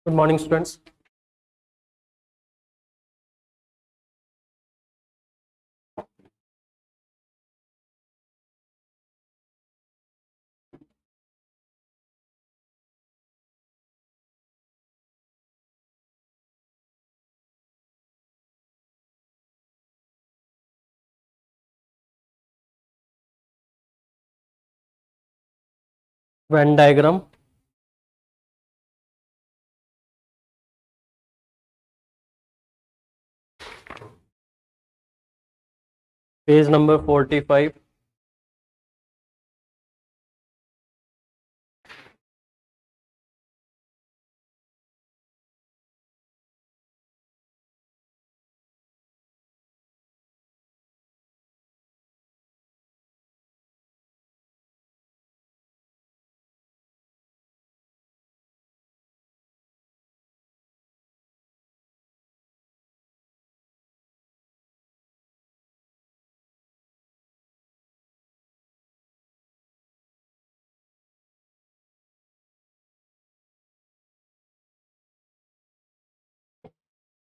Good morning, students. Venn diagram. Page number 45.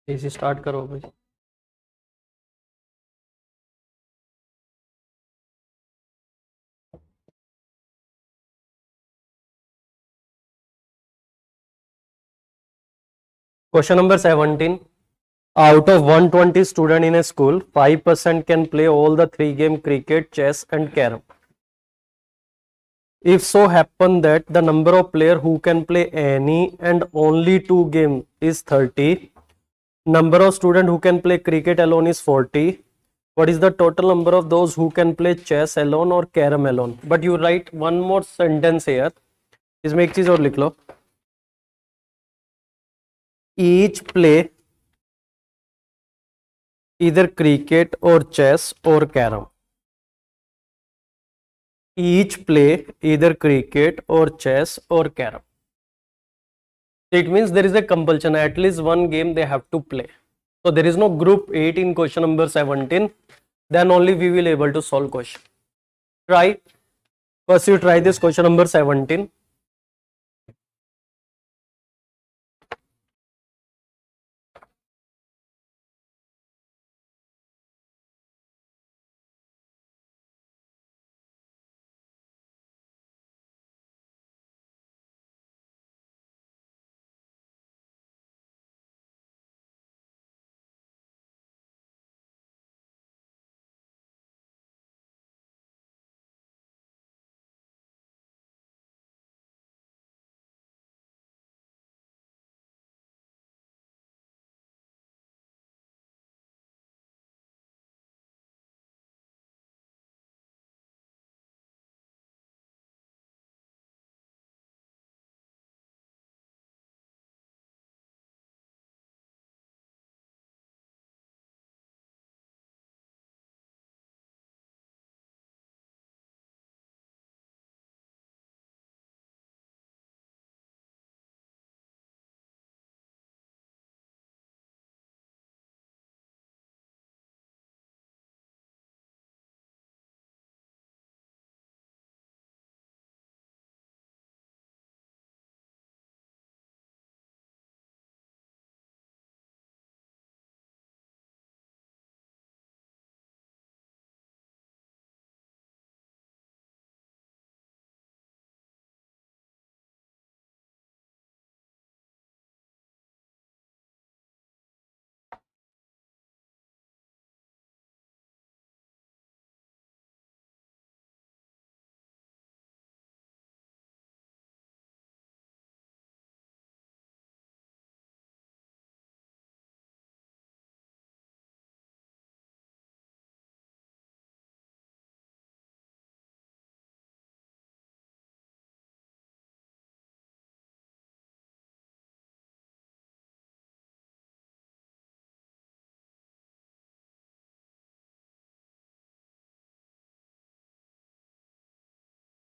इसे start करो भाई. Question number 17. Out of 120 students in a school, 5% can play all the three games cricket, chess, and carom. If so happen that the number of players who can play any and only two games is 30, number of students who can play cricket alone is 40. What is the total number of those who can play chess alone or carom alone? But you write one more sentence here. इसमें एक चीज और लिख लो. Each play either cricket or chess or carom. Each play either cricket or chess or carom. It means there is a compulsion, at least one game they have to play. So there is no group 8 in question number 17. Then only we will able to solve question. Try. First you try this question number 17.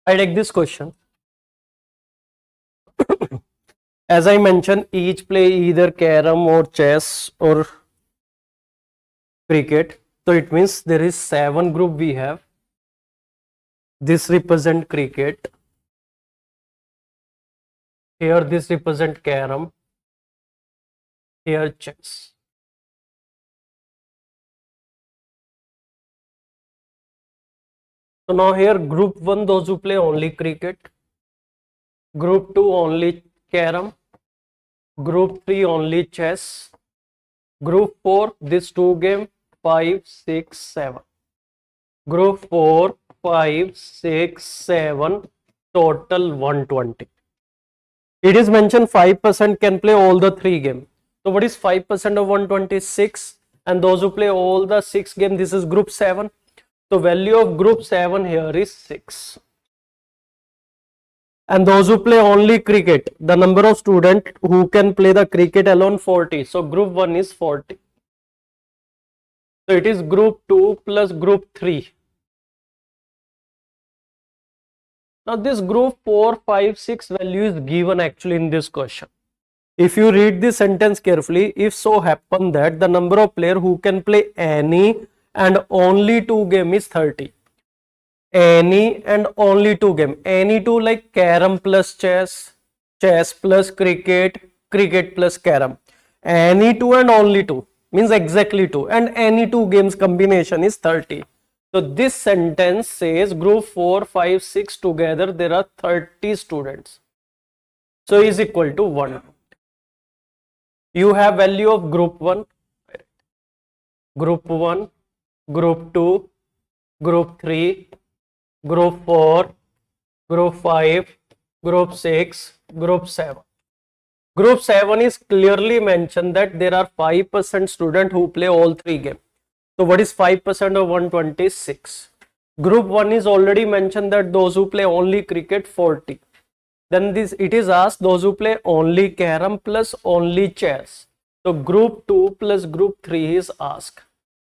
I take this question. As I mentioned, each play either carom or chess or cricket. So it means there is 7 group we have. This represent cricket. Here this represent carom. here chess. So now here group 1, those who play only cricket, group 2 only carom, group 3 only chess, group 4 this 2 game, 5, 6, 7. Group 4, 5, 6, 7, total 120. It is mentioned 5% can play all the 3 games. So what is 5% of 126? And those who play all the 6 games, this is group 7. So value of group 7 here is 6. And those who play only cricket, the number of students who can play the cricket alone 40. So group 1 is 40. So it is group 2 plus group 3. Now this group 4, 5, 6 value is given actually in this question. If you read this sentence carefully, if so happen that the number of players who can play any and only 2 games is 30. Any and only 2 games. Any 2 like carom plus chess, chess plus cricket, cricket plus carom. Any 2 and only 2 means exactly 2, and any 2 games combination is 30. So this sentence says group 4, 5, 6 together there are 30 students. So is equal to 1. You have value of group 1, group 1, group 2, group 3, group 4, group 5, group 6, group 7. Group 7 is clearly mentioned that there are 5% students who play all 3 games. So what is 5% of 126? Group 1 is already mentioned that those who play only cricket 40. Then this it is asked those who play only carom plus only chess. So group 2 plus group 3 is asked.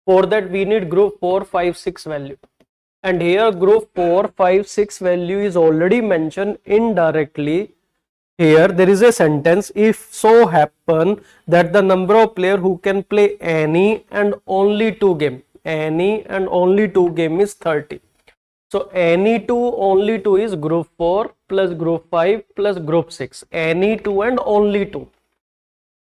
For that we need group 4, 5, 6 value. And here group 4, 5, 6 value is already mentioned indirectly. Here there is a sentence, if so happen that the number of players who can play any and only 2 games, any and only 2 games is 30. So any 2 only 2 is group 4 plus group 5 plus group 6. Any 2 and only 2.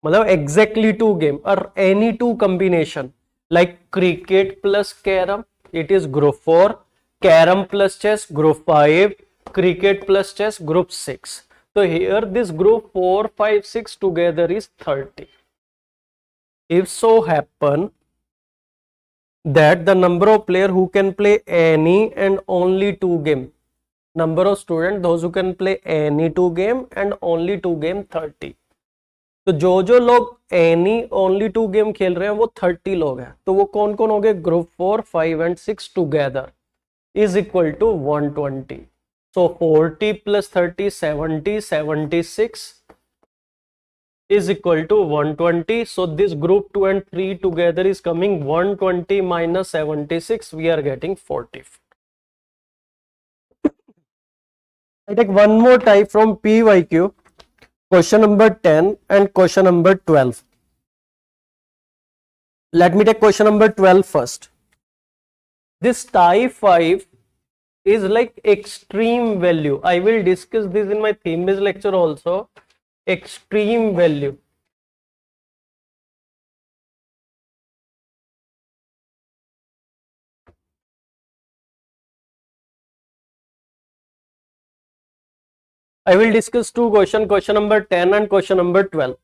मतलब exactly 2 game or any 2 combination like cricket plus carom, it is group 4, carom plus chess group 5, cricket plus chess group 6. So here this group 4, 5, 6 together is 30. If so happen that the number of players who can play any and only 2 game, number of students those who can play any 2 game and only 2 game 30. तो जो लोग any only 2 game खेल रहे हैं वो 30 लोग हैं. तो वो कौन कौन हो गए? Group 4, 5 and 6 together is equal to 120. So 40 plus 30, 70, 76 is equal to 120. So this group 2 and 3 together is coming 120 minus 76. We are getting 44. I take one more type from PYQ. Question number 10 and question number 12. Let me take question number 12 first. This type 5 is like extreme value. I will discuss this in my theme based lecture also. Extreme value. I will discuss two questions, question number 10 and question number 12.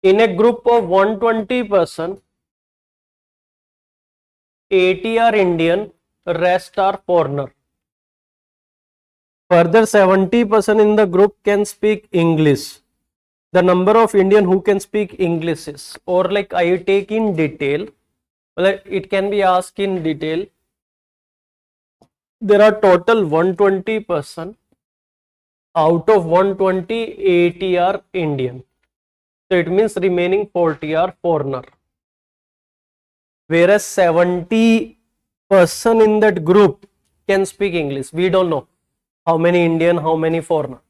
In a group of 120 person, 80 are Indian, rest are foreigner. Further 70% in the group can speak English. The number of Indian who can speak English is, or like I take in detail, like it can be asked in detail. There are total 120 person. Out of 120, 80 are Indian. So it means remaining 40 are foreigner. Whereas 70% in that group can speak English. We don't know how many Indian, how many foreigner.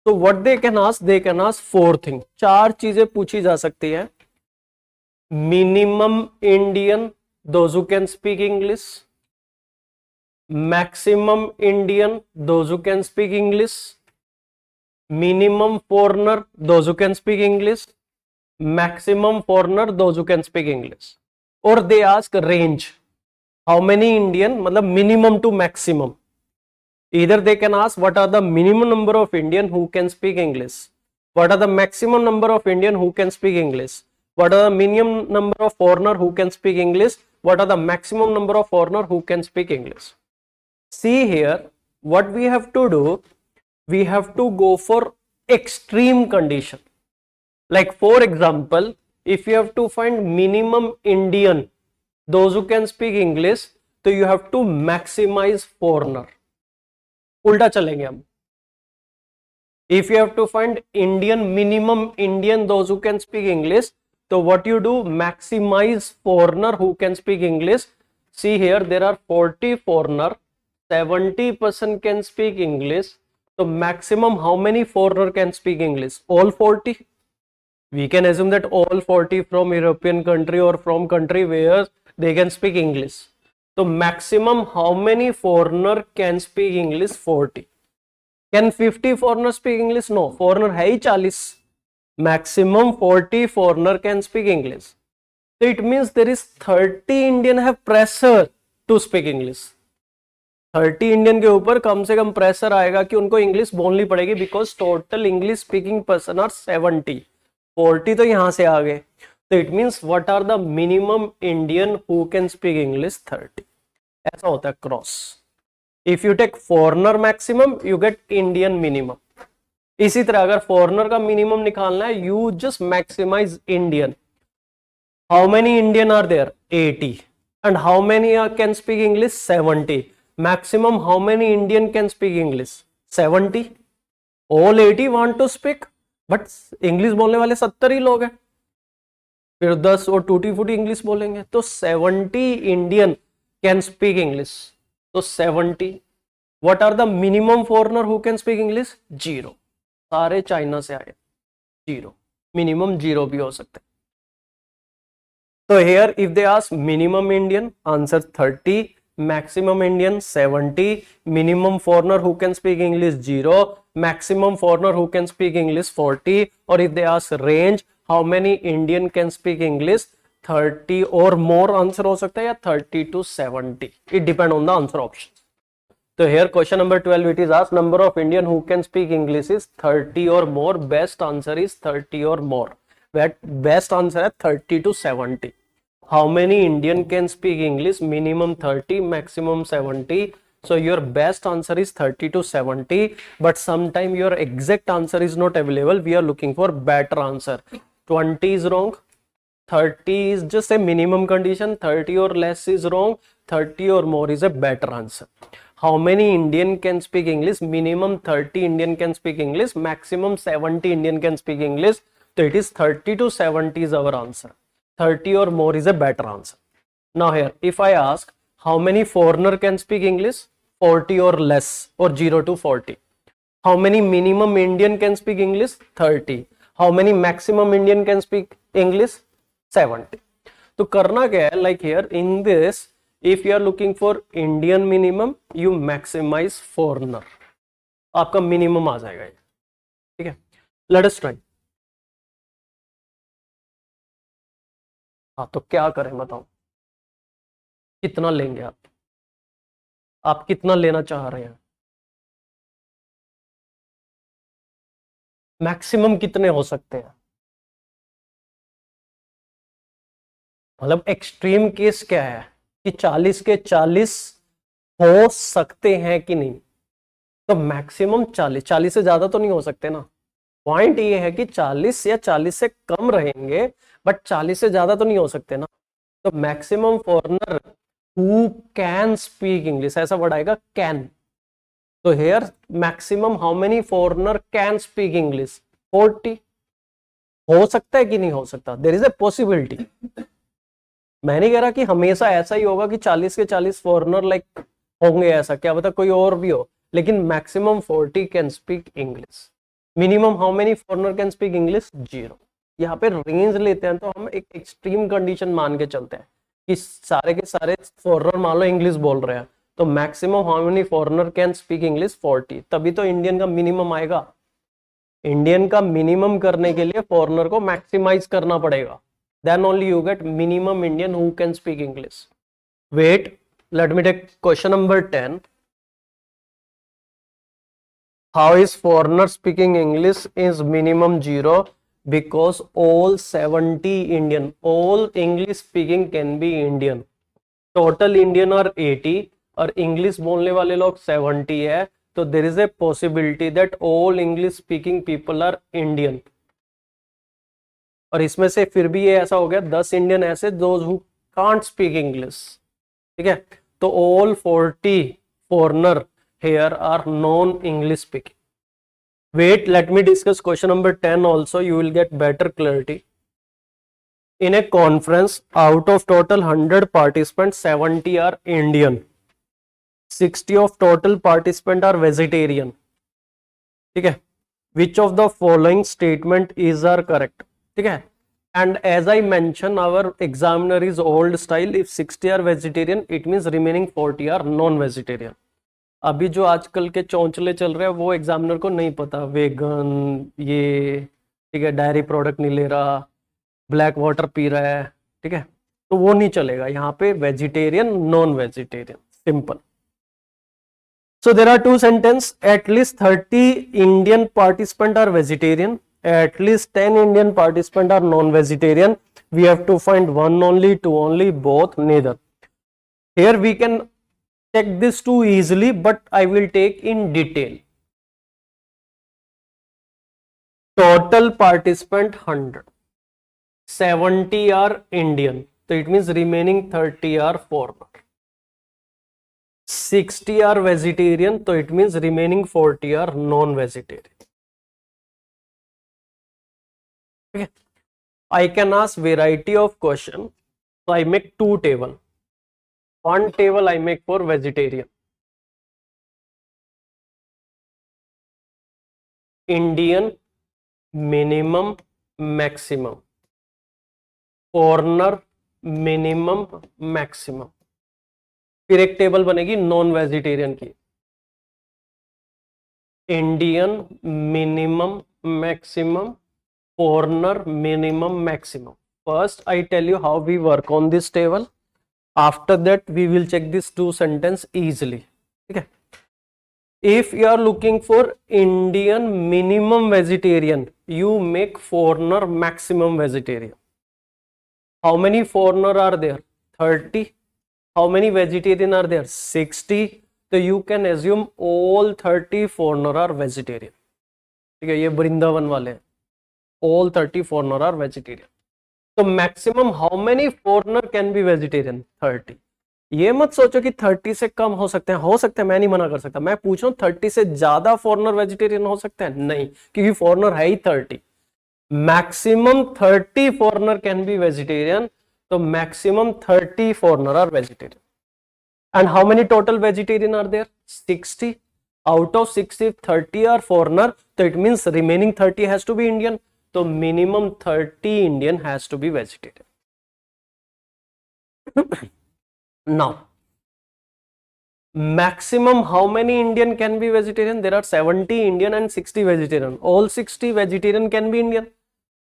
So what they can ask 4 things. 4 चीजें पूछी जा सकती है. Minimum Indian, those who can speak English. Maximum Indian, those who can speak English. minimum foreigner those who can speak English, maximum foreigner those who can speak English, or they ask range how many Indian, मतलब minimum to maximum. Either they can ask what are the minimum number of Indian who can speak English, what are the maximum number of Indian who can speak English, what are the minimum number of foreigner who can speak English, what are the maximum number of foreigner who can speak English. See here, what we have to do, we have to go for extreme condition. Like for example, if you have to find minimum Indian those who can speak English, तो you have to maximize foreigner. उल्टा चलेंगे हम. If you have to find Indian minimum Indian those who can speak English, so what you do, maximize foreigner who can speak English. See here, there are 40 foreigner, 70% can speak English. So maximum how many foreigner can speak English? All 40. We can assume that all 40 from European country or from country where they can speak English. So maximum how many foreigner can speak English? 40. Can 50 foreigner speak English? No, foreigner है ही 40. Maximum 40 foreigner can speak English. So it means there is 30 Indian have pressure to speak English. 30 Indian के ऊपर कम से कम pressure आएगा कि उनको English बोलनी पड़ेगी, because total English speaking person are 70. 40 तो यहां से आ गए. तो it means what are the minimum Indian who can speak English? 30. ऐसा होता है cross. If you take foreigner maximum you get Indian minimum. इसी तरह अगर फॉरनर का मिनिमम निकालना है, you just maximize Indian. How many Indian are there? 80. And how many can speak English? 70. Maximum how many Indian can speak English? 70. All 80 want to speak, but English बोलने वाले 70 ही लोग हैं. फिर 10 और टूटी फूटी इंग्लिश बोलेंगे. तो 70 Indian can speak English. तो 70. What are the minimum foreigner who can speak English? 0. सारे चाइना से आए. 0. Minimum 0 भी हो सकते हैं. So here if they ask minimum Indian, answer 30. Maximum Indian 70, minimum foreigner who can speak English 0, maximum foreigner who can speak English 40. or if they ask range how many Indian can speak English, 30 or more answer हो सकता है या 30 to 70. It depend on the answer option. So here question number 12 it is asked number of Indian who can speak English is 30 or more. Best answer is 30 or more. Best answer है 30 to 70. How many Indian can speak English? Minimum 30, maximum 70. So your best answer is 30 to 70. But sometime your exact answer is not available. We are looking for better answer. 20 is wrong. 30 is just a minimum condition. 30 or less is wrong. 30 or more is a better answer. How many Indian can speak English? Minimum 30 Indian can speak English. Maximum 70 Indian can speak English. So it is 30 to 70 is our answer. 30 or more is a better answer. Now here, if I ask how many foreigner can speak English? 40 or less, or 0 to 40. How many minimum Indian can speak English? 30. How many maximum Indian can speak English? 70. तो करना क्या है? Like here in this, if you are looking for Indian minimum, you maximize foreigner. आपका minimum आ जाएगा ये. ठीक है? Let us try. हाँ तो क्या करें बताओ, कितना लेंगे आप कितना लेना चाह रहे हैं? मैक्सिमम कितने हो सकते हैं? मतलब एक्सट्रीम केस क्या है कि 40 के 40 हो सकते हैं कि नहीं? तो मैक्सिमम 40 से ज्यादा तो नहीं हो सकते ना. पॉइंट ये है कि 40 या 40 से कम रहेंगे, बट 40 से ज्यादा तो नहीं हो सकते ना. तो maximum foreigner who can speak English, ऐसा वर्ड आएगा कैन. तो here maximum how many foreigner can speak English? 40. हो सकता है कि नहीं हो सकता? There is a possibility. मैं नहीं कह रहा कि हमेशा ऐसा ही होगा कि 40 के 40 फॉरनर लाइक होंगे, ऐसा क्या पता कोई और भी हो, लेकिन maximum 40 can speak English. Minimum how many foreigner can speak English? 0. यहाँ पे रेंज लेते हैं तो हम एक एक्सट्रीम कंडीशन मान के चलते हैं कि सारे के सारे फॉरनर मान लो इंग्लिश बोल रहे हैं, तो maximum how many foreigner can speak English? 40. तभी तो इंडियन का मिनिमम आएगा. इंडियन का मिनिमम करने के लिए फॉरेनर को मैक्सिमाइज करना पड़ेगा, then only you get minimum Indian who can speak English. Wait, let me take question number 10. How is foreigner speaking English is minimum 0? Because all 70 Indian, all English speaking can be Indian. Total Indian are 80 और English बोलने वाले लोग 70 है, तो there is a possibility that all English speaking people are Indian. और इसमें से फिर भी ये ऐसा हो गया 10 इंडियन ऐसे those who can't speak English. ठीक है, तो all 40 foreigner here are non-English speaking. Wait, let me discuss question number 10 also. You will get better clarity. In a conference, out of total 100 participants, 70 are Indian. 60 of total participants are vegetarian. ठीक है, which of the following statement is are correct? ठीक है, and as I mentioned, our examiner is old style. If 60 are vegetarian, it means remaining 40 are non-vegetarian. अभी जो आजकल के चौंचले चल रहे हैं वो एग्जामिनर को नहीं पता, वेगन ये, ठीक है, डायरी प्रोडक्ट नहीं ले रहा, ब्लैक वाटर पी रहा है, ठीक है, तो वो नहीं चलेगा. यहाँ पे vegetarian, non vegetarian, simple. So there are two sentence. At least 30 Indian participant are vegetarian, at least 10 Indian participant are non vegetarian. We have to find one only, two only, both, neither. Here we can check this too easily, but I will take in detail. Total participant 100, 70 are Indian, so it means remaining 30 are foreigner. 60 are vegetarian, so it means remaining 40 are non-vegetarian. Okay, I can ask variety of question, so I make two table. One table I make for vegetarian. Indian minimum maximum, foreigner minimum maximum. फिर एक table बनेगी non vegetarian की. Indian minimum maximum, foreigner minimum maximum. First I tell you how we work on this table. After that we will check these two sentence easily. Okay, if you are looking for Indian minimum vegetarian, you make foreigner maximum vegetarian. How many foreigner are there? 30. How many vegetarian are there? 60. So you can assume all 30 foreigner are vegetarian. ठीक है, ये वृंदावन वाले हैं. All 30 foreigner are vegetarian. तो maximum how many foreigner can be vegetarian? 30. ये मत सोचो कि 30 से कम हो सकते हैं, मैं नहीं मना कर सकता. मैं पूछ रहा हूँ 30 से ज्यादा फॉरेनर वेजिटेरियन हो सकते हैं? नहीं, क्योंकि फॉरेनर है ही 30. Maximum 30 foreigner can be vegetarian, तो maximum 30 foreigner are vegetarian. And how many total vegetarian are there? 60. Out of 60 30 are foreigner, तो it means remaining 30 has to be Indian. तो minimum 30 Indian has to be vegetarian. Now, maximum how many Indian can be vegetarian? There are 70 Indian and 60 vegetarian. All 60 vegetarian can be Indian.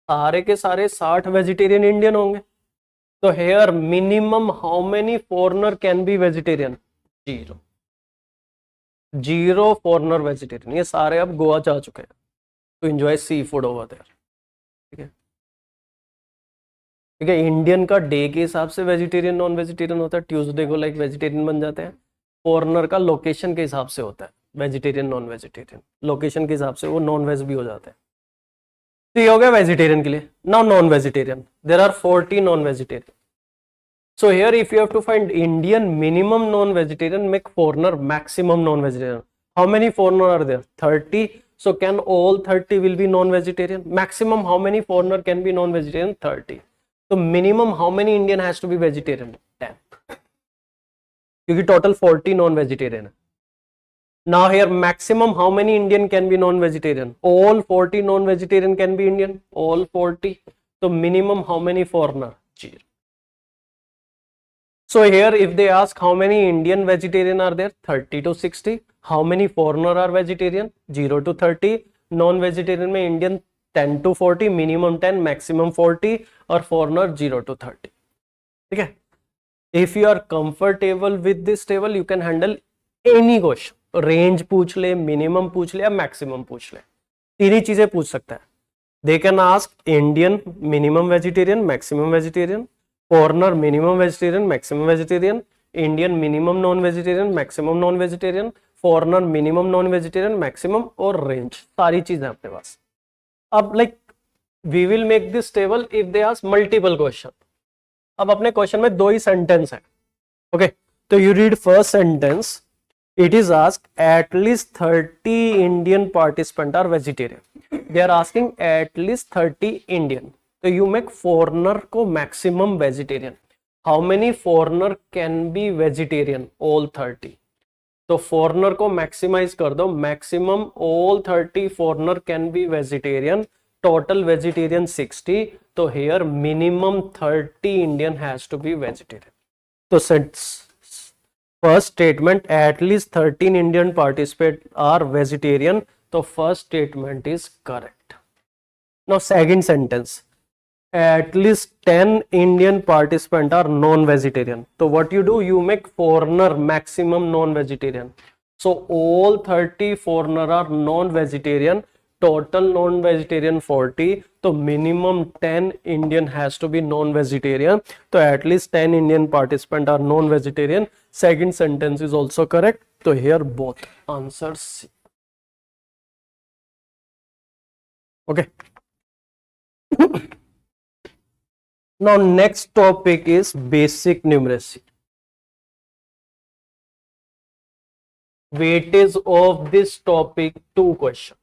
सारे के सारे 60 vegetarian Indian होंगे. तो here minimum how many foreigner can be vegetarian? 0. 0 foreigner vegetarian. ये सारे अब गोवा जा चुके हैं to enjoy seafood over there. ठीक है, ठीक है. इंडियन का डे के हिसाब से वेजिटेरियन नॉन वेजिटेरियन होता है. ट्यूसडे को लाइक वेजिटेरियन बन जाते हैं. फॉरेनर का लोकेशन के हिसाब से होता है वेजिटेरियन नॉन वेजिटेरियन. लोकेशन के हिसाब से वो नॉन वेज भी हो जाते हैं. तो ये हो गया वेजिटेरियन के लिए. Now non vegetarian, there are 40 non vegetarian. So here if you have to find Indian minimum non vegetarian, make foreigner maximum non vegetarian. How many foreigner are there? 30. So can all 30 will be non-vegetarian? Maximum how many foreigner can be non-vegetarian? 30. So minimum how many Indian has to be vegetarian? 10. क्योंकि total 40 non-vegetarian है. Now here maximum how many Indian can be non-vegetarian? All 40 non-vegetarian can be Indian. All 40. So minimum how many foreigner? 0. So here if they ask how many Indian vegetarian are there? 30 to 60. How many foreigner are vegetarian? 0 to 30. Non vegetarian में Indian 10 to 40, minimum 10, maximum 40, और foreigner 0 to 30. ठीक है. If you are comfortable with this table you can handle any question. Range पूछ ले, minimum पूछ ले या maximum पूछ ले, तीन ही चीजें पूछ सकता है. They can ask Indian minimum vegetarian, maximum vegetarian, foreigner minimum vegetarian, maximum vegetarian, Indian minimum non vegetarian, maximum non vegetarian, foreigner minimum non vegetarian, maximum, और रेंज. सारी चीजें अपने पास. अब like we will make this table if they ask multiple question. अब अपने question में दो ही सेंटेंस है. ओके, तो you read first sentence. It is asked at least 30 Indian participants are vegetarian. They are asking at least 30 Indian. So you make foreigner को maximum vegetarian. How many foreigner can be vegetarian? All 30. तो foreigner को maximize कर दो. Maximum all 30 foreigner can be vegetarian. Total vegetarian 60. तो here minimum 30 Indian has to be vegetarian. तो first statement at least 13 Indian participants are vegetarian. So first statement is correct. Now second sentence, at least 10 Indian participants are non-vegetarian. So what you do, you make foreigner maximum non-vegetarian. So all 30 foreigner are non-vegetarian. Total non-vegetarian 40. So minimum 10 Indian has to be non-vegetarian. So at least 10 Indian participants are non-vegetarian. Second sentence is also correct. So here both answers C. Okay. Now next topic is basic numeracy. Weightage of this topic 2 questions.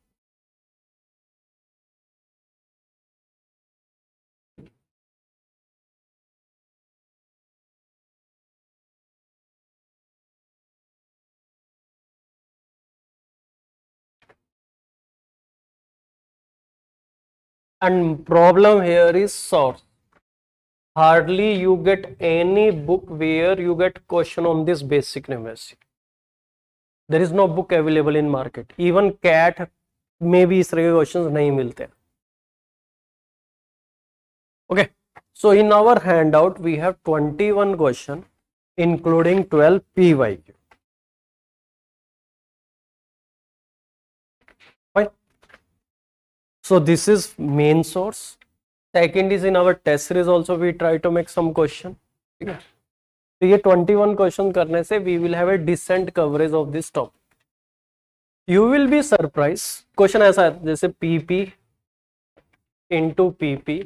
And problem here is source. Hardly you get any book where you get question on this basic numeracy. There is no book available in market. Even CAT में भी इस तरह के questions नहीं मिलते. Okay, so in our handout we have 21 question including 12 PYQ. Fine. So this is main source. Second is in our test series also we try to make some question. ठीक है. तो ये 21 क्वेश्चन करने से we will have a decent coverage of this topic. You will be surprised. Question ऐसा है जैसे PP into PP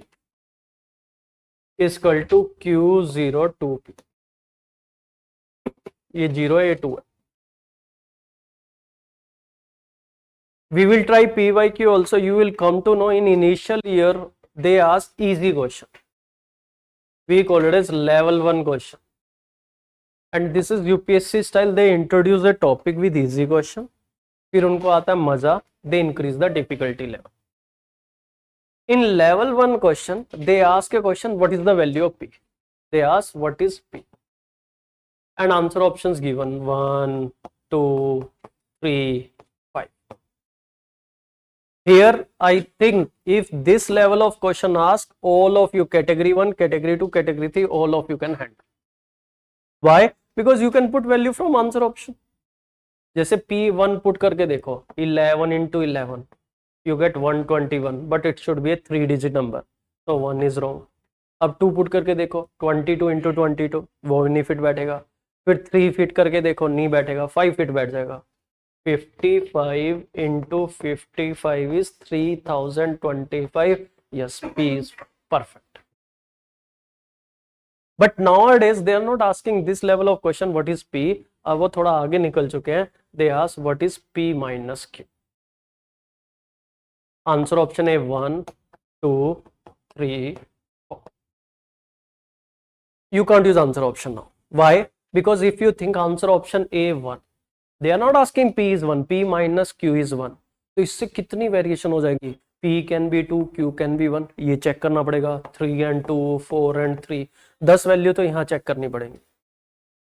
is equal to Q0 2P. ये 0 है, ये 2 है. We will try PYQ also. You will come to know in initial year they ask easy question. We call it as level 1 question. And this is UPSC style. They introduce a topic with easy question. फिर उनको आता है मजा. They increase the difficulty level. In level 1 question, they ask a question, what is the value of P? They ask, what is P? And answer options given, 1, 2, 3, 5. Here, I think if this level of question asked, all of you, category 1, category 2, category 3, all of you can handle. Why? Because you can put value from answer option. जैसे P1 put करके देखो, 11 into 11. You get 121, but it should be a 3-digit number. So 1 is wrong. अब 2 put करके देखो, 22 into 22, वो नहीं fit बैठेगा. फिर 3 फिट करके देखो, नहीं बैठेगा. 5 फिट बैठ जाएगा. 55 into 55 is 3025. Yes, P is perfect. But nowadays they are not asking this level of question, what is P. अब वो थोड़ा आगे निकल चुके हैं. They ask what is P minus Q. Answer option A 1, 2, 3, 4. You can't use answer option now. Why? Because if you think answer option A 1, they are not asking P is 1, P minus Q is 1. तो इससे कितनी variation हो जाएगी? P can be 2, Q can be 1. ये check करना पड़ेगा. 3 and 2, 4 and 3. 10 value तो यहाँ चेक करनी पड़ेंगी.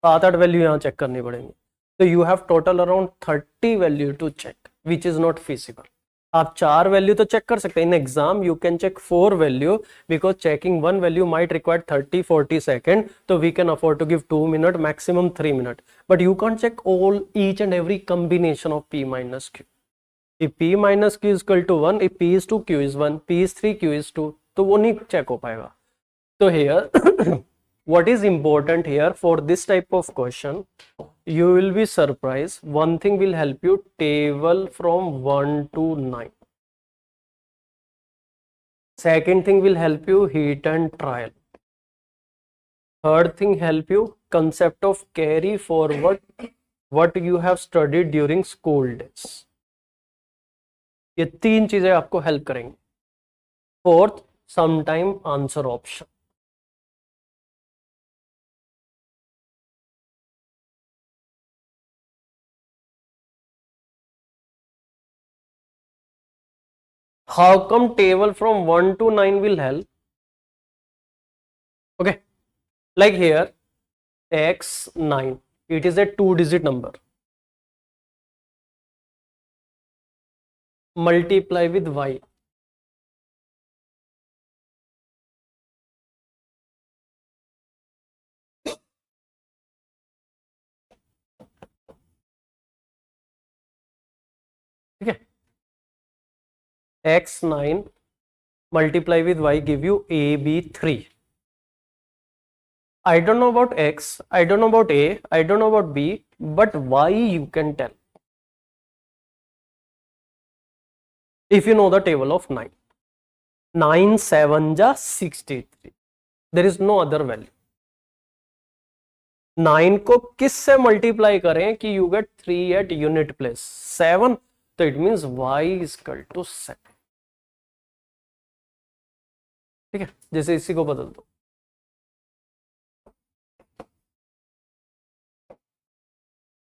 7-8 वैल्यू यहाँ चेक करनी पड़ेंगी. So you have total around 30 value to check, which is not feasible. आप 4 वैल्यू तो चेक कर सकते हैं. In exam you can check 4 value because checking 1 value might require 30-40 second. तो we can afford to give 2 minute, maximum 3 minute. But you can check all each and every combination of p minus q. if p minus q is equal to 1, if p is 2 q is 1, p is 3 q is 2, तो वो नहीं check हो पाएगा. तो here what is important here for this type of question, you will be surprised. One thing will help you, table from 1 to 9. Second thing will help you, heat and trial. Third thing help you, concept of carry forward what you have studied during school days. ये 3 चीजें आपको help करेंगे. Fourth, sometime answer option. How come table from 1 to 9 will help? Okay, like here x9, it is a 2-digit number. Multiply with y. ठीक है, x9 multiply with y give you ab3. I don't know about x, I don't know about a, I don't know about b, but y you can tell if you know the table of 9. 9 7 ja 63. There is no other value. 9 को किस से multiply करें कि you get 3 at unit place 7, तो it means y is equal to 7. ठीक है, जैसे इसी को बदल दो.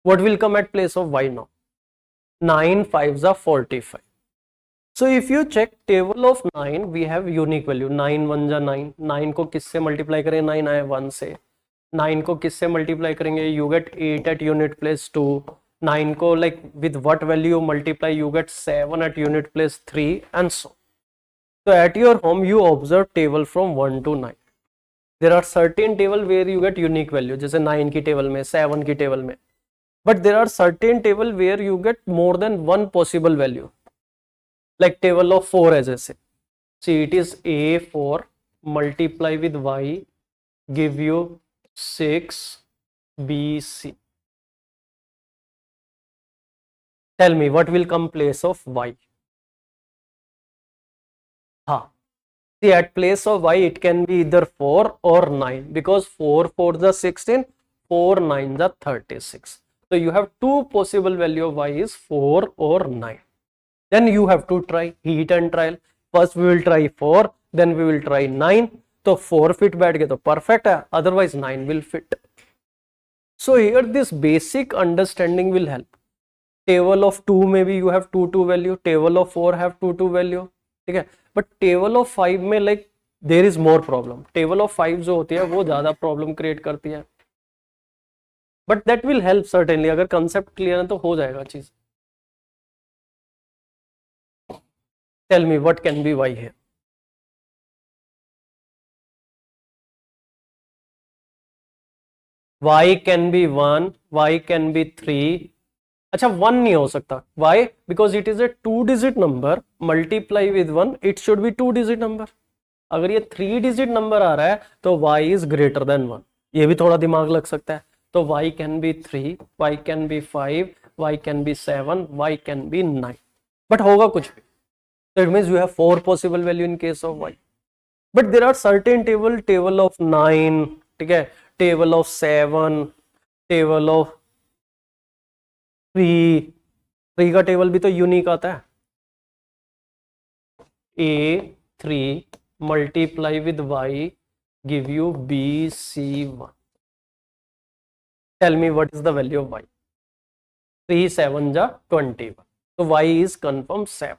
What will come at place of y now? 9 5s are 45. So if you check table of 9, we have unique value. 9 1 जा 9. 9 को किससे मल्टीप्लाई करें? 9 आए 1 से. 9 को किससे मल्टीप्लाई करेंगे? You get 8 at unit place 2. 9 को like with what value multiply? You get 7 at unit place 3 and so. So at your home you observe table from 1 to 9. There are certain table where you get unique value, जैसे 9 की table में, 7 की table में. But there are certain table where you get more than one possible value, like table of 4 as I say. See, it is a4 multiply with y give you 6bc. Tell me what will come place of y? See, at place of y it can be either 4 or 9 because 4 4 is 16, 4 9 is 36. So you have two possible value of y is 4 or 9. Then you have to try heat and trial. First we will try 4, then we will try 9. तो 4 fit बैठ गए तो perfect है, otherwise 9 will fit. So here this basic understanding will help. Table of 2 में भी you have 2 value, table of 4 have 2 value, ठीक है. But table of 5 में like there is more problem. Table of 5 जो होती है वो ज़्यादा problem create करती है. But that will help certainly. अगर concept clear है तो हो जाएगा चीज. Tell me what can be y here? Y can be 1, y can be 3. अच्छा 1 नहीं हो सकता. Why? Because it is a 2-digit number. Multiply with 1, it should be 2-digit number. अगर ये 3-digit number आ रहा है तो y is greater than 1. ये भी थोड़ा दिमाग लग सकता है. तो y can be 3, y can be 5, y can be 7, y can be 9. But होगा कुछ भी. So it means you have 4 possible value in case of y. But there are certain table of 9, ठीक है, table of 7, table of 3 का table भी तो unique आता है. a3 multiply with y give you bc1. Tell me what is the value of y? 3 7 ja 21. So y is confirmed 7.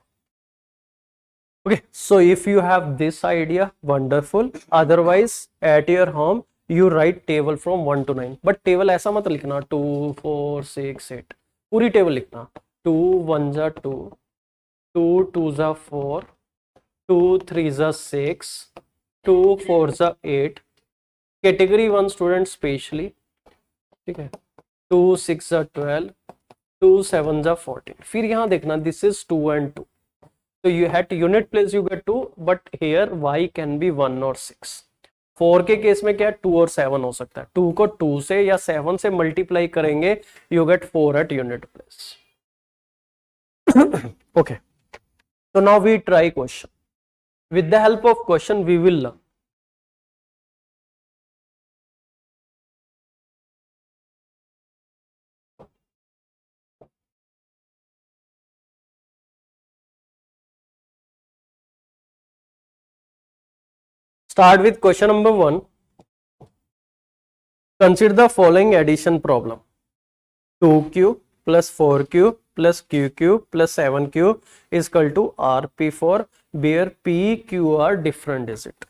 Okay, so if you have this idea, wonderful. Otherwise at your home you write table from 1 to 9. But table ऐसा मत लिखना 2 4 6 8. पूरी table लिखना. 2 1 जा 2, 2 2s are 4, 2 3s are 6, 2 4s are 8, category 1 student specially, ठीक है, 2 6 are 12, 2 7s are 14. फिर यहाँ देखना this is 2 and 2, so you had unit place you get 2, but here y can be 1 or 6. 4 के केस में क्या है, 2 और 7 हो सकता है, 2 को 2 से या 7 से मल्टीप्लाई करेंगे you get 4 at unit place. Okay, so now we try question. With the help of question we will learn. Start with question number 1. Consider the following addition problem. 2q plus 4q plus qq plus 7q is equal to rp4 where p q are different digit.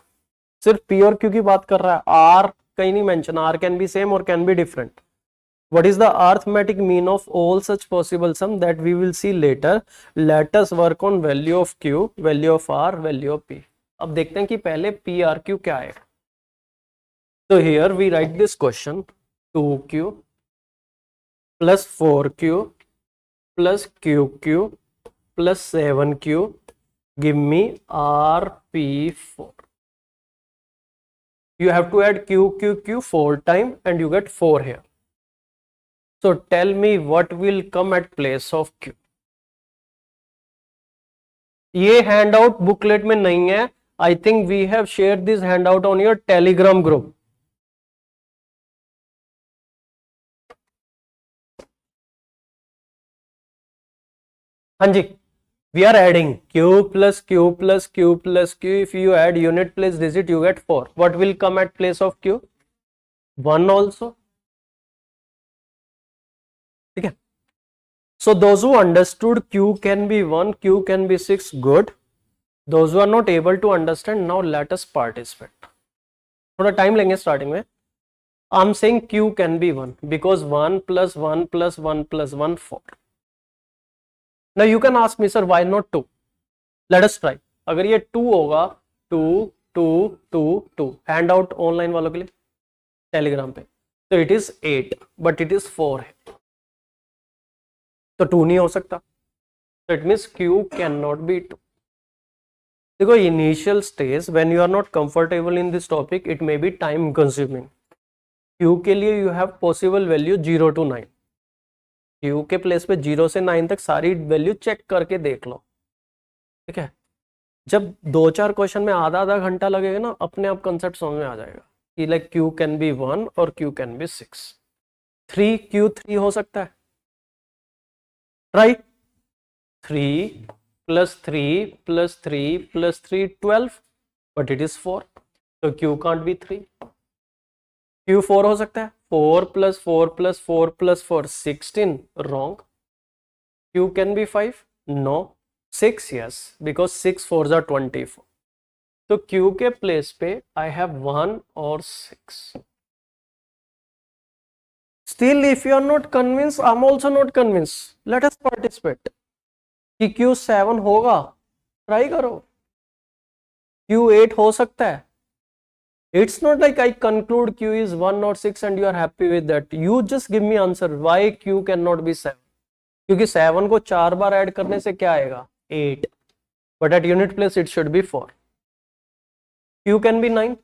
सिर्फ p और q की बात कर रहा है, r कहीं नहीं mention, r can be same or can be different. What is the arithmetic mean of all such possible sum that we will see later. Let us work on value of q, value of r, value of p. अब देखते हैं कि पहले p r q क्या है. So here we write this question, 2q plus 4q plus qq plus 7q give me rp4. You have to add q 4 times and you get 4 here. So tell me what will come at place of q. ये handout booklet में नहीं है. I think we have shared this handout on your Telegram group. हाँ जी, we are adding q plus q plus q plus q. If you add unit place digit, you get 4. What will come at place of q? 1 also. ठीक है. So those who understood q can be 1, q can be 6, good. Those who are not able to understand, now let us participate. थोड़ा time लेंगे starting में. I'm saying q can be 1 because 1 plus 1 plus 1 plus 1 4. Now you can ask me, sir, why not 2? Let us try. अगर ये 2 होगा, 2 2 2 2, hand out online वालों के लिए Telegram पे, तो it is 8 but it is 4 है, तो 2 नहीं हो सकता. तो it means q can not be 2. देखो, initial stage when you are not comfortable in this topic, it may be time consuming. q के लिए you have possible value 0 to 9. q के प्लेस पे 0 से 9 तक सारी वैल्यू चेक करके देख लो. ठीक है, जब 2-4 क्वेश्चन में आधा आधा घंटा लगेगा ना, अपने आप कंसेप्ट समझ में आ जाएगा कि लाइक q कैन बी 1 और q कैन बी 6. 3q3 हो सकता है, right. 3 plus 3 plus 3 plus 3 12, but it is 4, so q can't be 3. q 4 हो सकता है, 4 plus 4 plus 4 plus 4 16, wrong. q can be 5, no. 6, yes, because 6 4s are 24. तो q के place पे I have 1 or 6. Still, if you are not convinced, I'm also not convinced. Let us participate. कि q 7 होगा, try करो. q 8 हो सकता है. It's not like I conclude q is 1 or 6 and you are happy with that. You just give me answer why q cannot be 7. क्योंकि 7 को 4 बार add करने से क्या आएगा, 8. But at unit place it should be 4. q can be 9.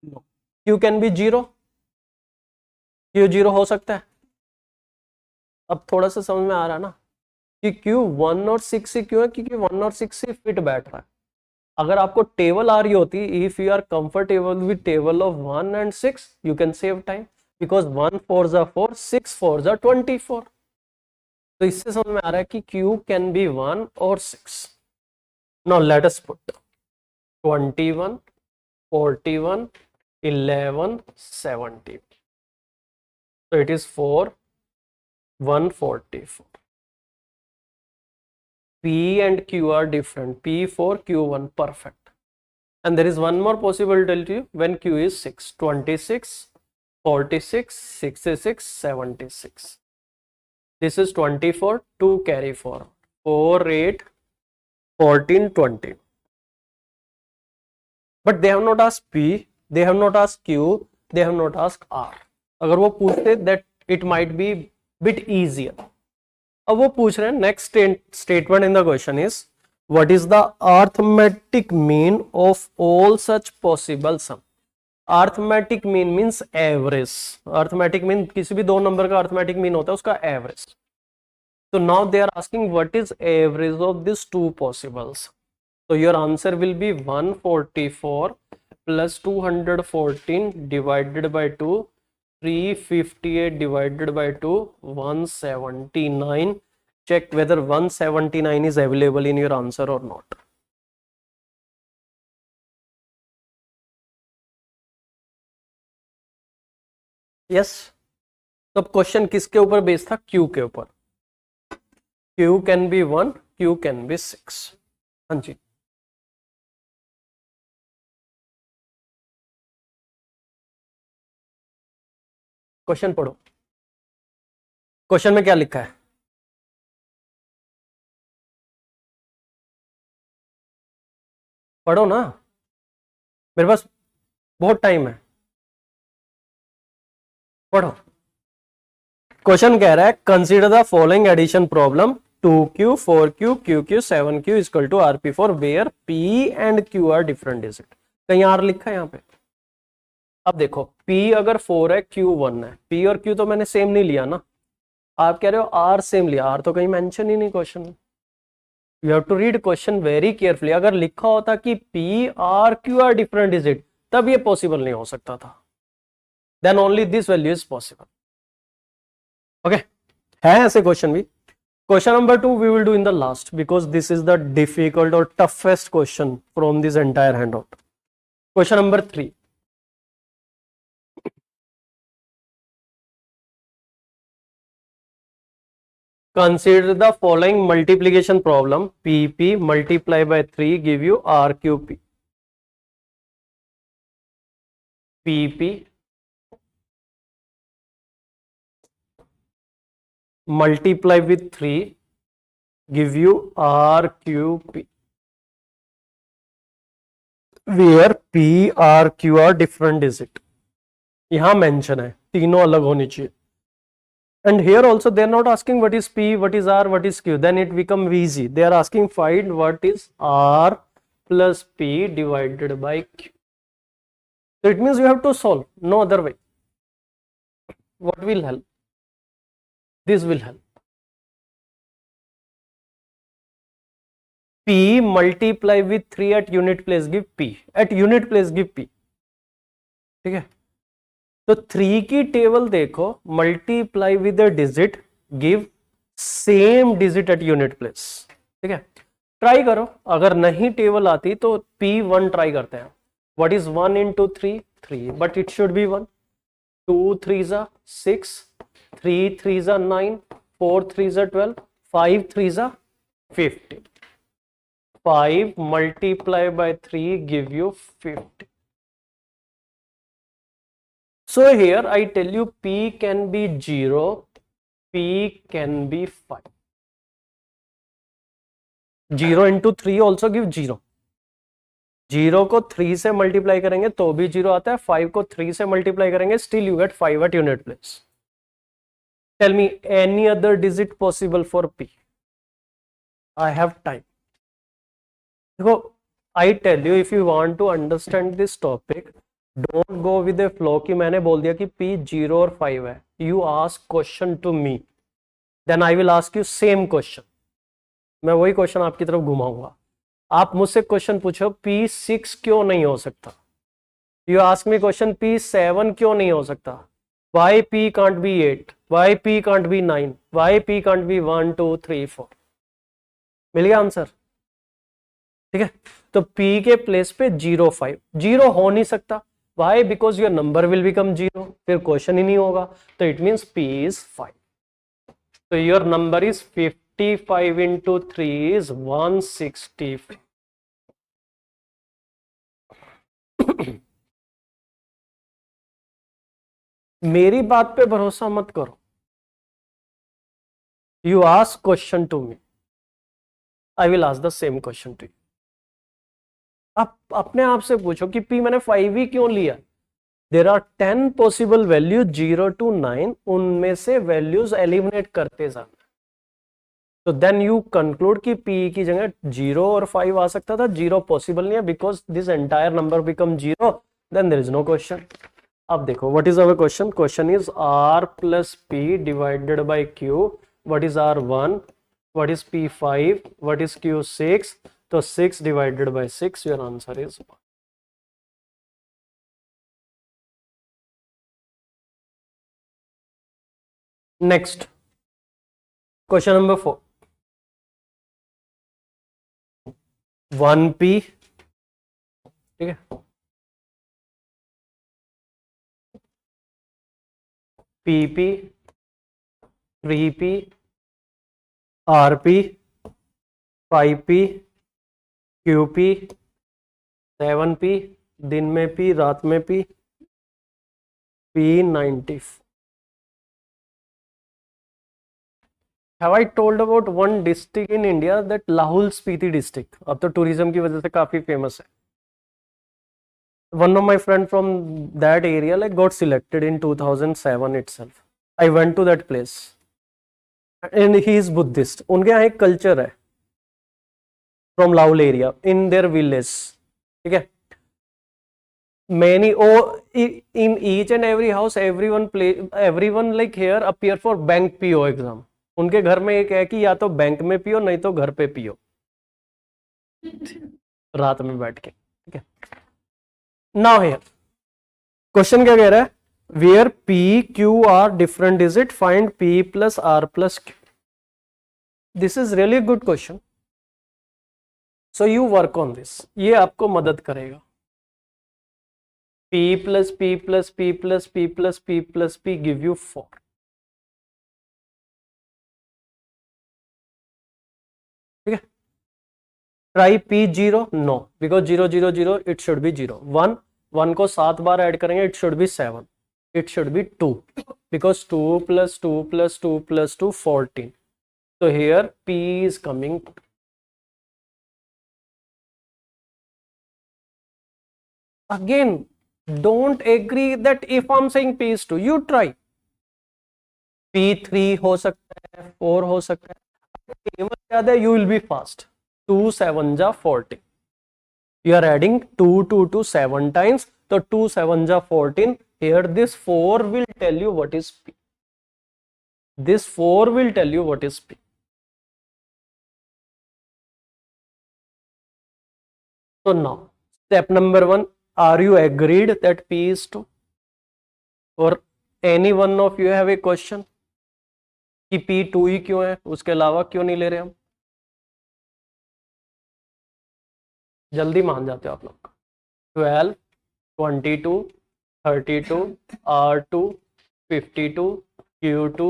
No. q can be 0. q 0 हो सकता है. अब थोड़ा सा समझ में आ रहा है ना कि q 1 और 6 से क्यों है, क्योंकि 1 और 6 से फिट बैठ रहा है. अगर आपको टेबल आ रही होती, if you are comfortable with table of 1 and 6, you can save time, because 1 4s are 4, 6 4s are 24. तो इससे समझ में आ रहा है कि q कैन बी 1 और 6. Now let us put 21 41 11 17. So it is 4 144. P and Q are different. P4 Q1, perfect. And there is one more possibility when Q is 6, 26 46 66 76. This is 24, 2 carry 4, 4 8 14, 20. But they have not asked P, they have not asked Q, they have not asked R. अगर वो पूछते that it might be bit easier. अब वो पूछ रहे हैं next statement in the question is what is the arithmetic mean of all such possible sum. Arithmetic mean means average. Arithmetic mean किसी भी दो नंबर का अर्थमेटिक मीन होता है उसका एवरेज. तो now they are asking what is average of this two possibles. तो your answer will be 144 plus 214 divided by 2, 358 divided by 2, 179. Check whether 179 is available in your answer or not. Yes. तो question किसके ऊपर based था? Q के ऊपर. Q can be 1, Q can be 6. हाँ जी. Question पढ़ो. Question में क्या लिखा है? पढ़ो ना, मेरे पास बहुत टाइम है. पढ़ो. क्वेश्चन कह रहा है consider the following addition problem 2Q, 4Q, QQ, 7Q is equal to RP4 where P and Q are different digit. कहीं R लिखा है यहाँ पे. अब देखो P अगर 4 है, Q 1 है, P और Q तो मैंने सेम नहीं लिया ना. आप कह रहे हो R सेम लिया, R तो कहीं मेंशन ही नहीं क्वेश्चन में. You have to read question very carefully. अगर लिखा होता कि P R Q are different digit तब ये पॉसिबल नहीं हो सकता था. Then only this value is possible. Okay, है ऐसे क्वेश्चन भी. Question number 2 we will do in the last because this is the difficult और toughest question from this entire handout. Question number 3. Consider the following multiplication problem. PP multiply by 3 give you RQP. PP multiply with 3 give you RQP. Where P, R, Q are different digit. यहाँ mention है, तीनों अलग होनी चाहिए. And here also they are not asking what is P, what is R, what is Q. Then it becomes easy. They are asking find what is R plus P divided by Q. So it means you have to solve. No other way. What will help? This will help. P multiply with 3 at unit place give P. At unit place give P. ठीक है. तो 3 की table देखो, multiply with a digit give same digit at unit place. ठीक है, try करो. अगर नहीं टेबल आती तो P1 ट्राई करते हैं. What is 1 into 3? 3, but it should B 1. 2 3s are 6, 3 3s are 9, 4 3s are 12, 5 3s are 15. 5 multiply by 3 give you 50. So here I tell you P can be 0, P can be 5. 0 into 3 also give 0. 0 को 3 से multiply करेंगे तो भी 0 आता है. 5 को 3 से multiply करेंगे still you get 5 at unit place. Tell me any other digit possible for P. I have time. देखो, I tell you if you want to understand this topic, don't go with A flow कि मैंने बोल दिया कि P 0 और 5 है. You ask question to me, then I will ask you same question. मैं वही क्वेश्चन आपकी तरफ घुमाऊंगा. आप मुझसे क्वेश्चन पूछो P 6 क्यों नहीं हो सकता. You ask me question P 7 क्यों नहीं हो सकता. Why P can't be 8, why P can't be 9, why P can't be 1 2 3 4. मिल गया आंसर. ठीक है, तो P के प्लेस पे 0 5. 0 हो नहीं सकता. Why? Because your number will become 0. फिर क्वेश्चन ही नहीं होगा. तो it means P is 5. So your number is 55 into 3 is 165. मेरी बात पे भरोसा मत करो. You ask question to me. I will ask the same question to you. आप अपने आप से पूछो कि P मैंने 5 ही क्यों लिया। There are 10 possible value 0 to 9, उनमें से वैल्यूज एलिमिनेट करते जाना। तो देन यू कंक्लूड कि P की जगह 0 और 5 आ सकता था। 0 पॉसिबल नहीं है because this entire number become 0, then there is no question. अब देखो what is our question. Question is R plus P divided by Q, what is R1, what is P5, what is Q6। तो 6 divided by 6, your answer is 1। Next question number 4, 1P, ठीक है, PP, 3P, RP, 5P, QP, 7P, दिन में P, रात में P, P90। Have I told about one district in India that Lahul Spiti district? अब तो tourism की वजह से काफी फेमस है। One of my friend from that area like got selected in 2007 itself. I went to that place and he is Buddhist. उनके यहाँ एक कल्चर है from Lahul area in their village, ठीक है। Many in each and every house everyone like here appear for bank PO exam. उनके घर में एक है कि या तो बैंक में पियो नहीं तो घर पे पियो रात में बैठ के, ठीक है। नाउ हियर क्वेश्चन क्या कह रहा है, where P Q R different is it, find P plus R plus Q। This is really good question, so you work on this, ये आपको मदद करेगा। P plus P plus P plus P plus P plus P give you 4। ठीक है, try P 0, no, because 0 0 0 it should be 0। 1 1 को 7 बार add करेंगे, it should be 7, it should B 2, because 2 plus 2 plus 2 plus 2 14। so here P is coming। again don't agree that if I'm saying P is 2, you try। P3 हो सकता है, 4 हो सकता है, याद है, you will be fast। 2 7 जा 40, you are adding 2 2 to 7 times, so 2 7 जा 14। here this 4 will tell you what is P, this 4 will tell you what is P। so now step number 1, are you agreed that P is 2, or any one of you have a question कि P 2 ही क्यों है, उसके अलावा क्यों नहीं ले रहे हम? जल्दी मान जाते हो आप लोग। 12 22 32 R2 52 Q2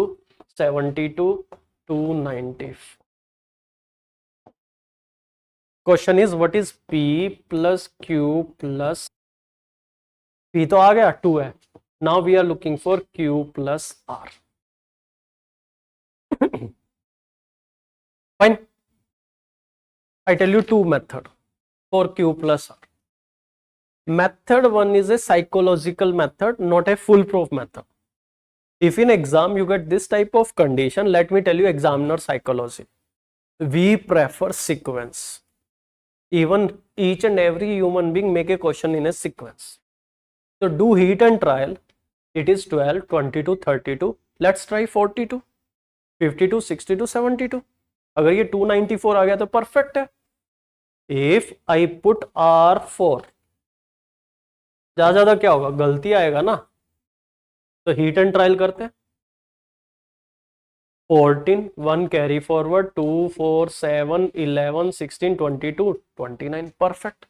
72 290। Question is what is P plus Q plus P तो आ गया 2 है, now we are looking for Q plus R। fine, I tell you two method for Q plus R। method 1 is a psychological method, not a foolproof method। if in exam you get this type of condition, let me tell you examiner psychology, we prefer sequence। even each and every human being make a question in a sequence। so do heat and trial, it is 12 22 32, let's try 42 52 62 72। अगर ये 294 आ गया तो perfect है। If I put R4, ज्यादा क्या होगा, गलती आएगा ना, तो हीट एंड ट्रायल करते हैं। 14 1 carry forward 2 4 7 11 16 22 29, perfect।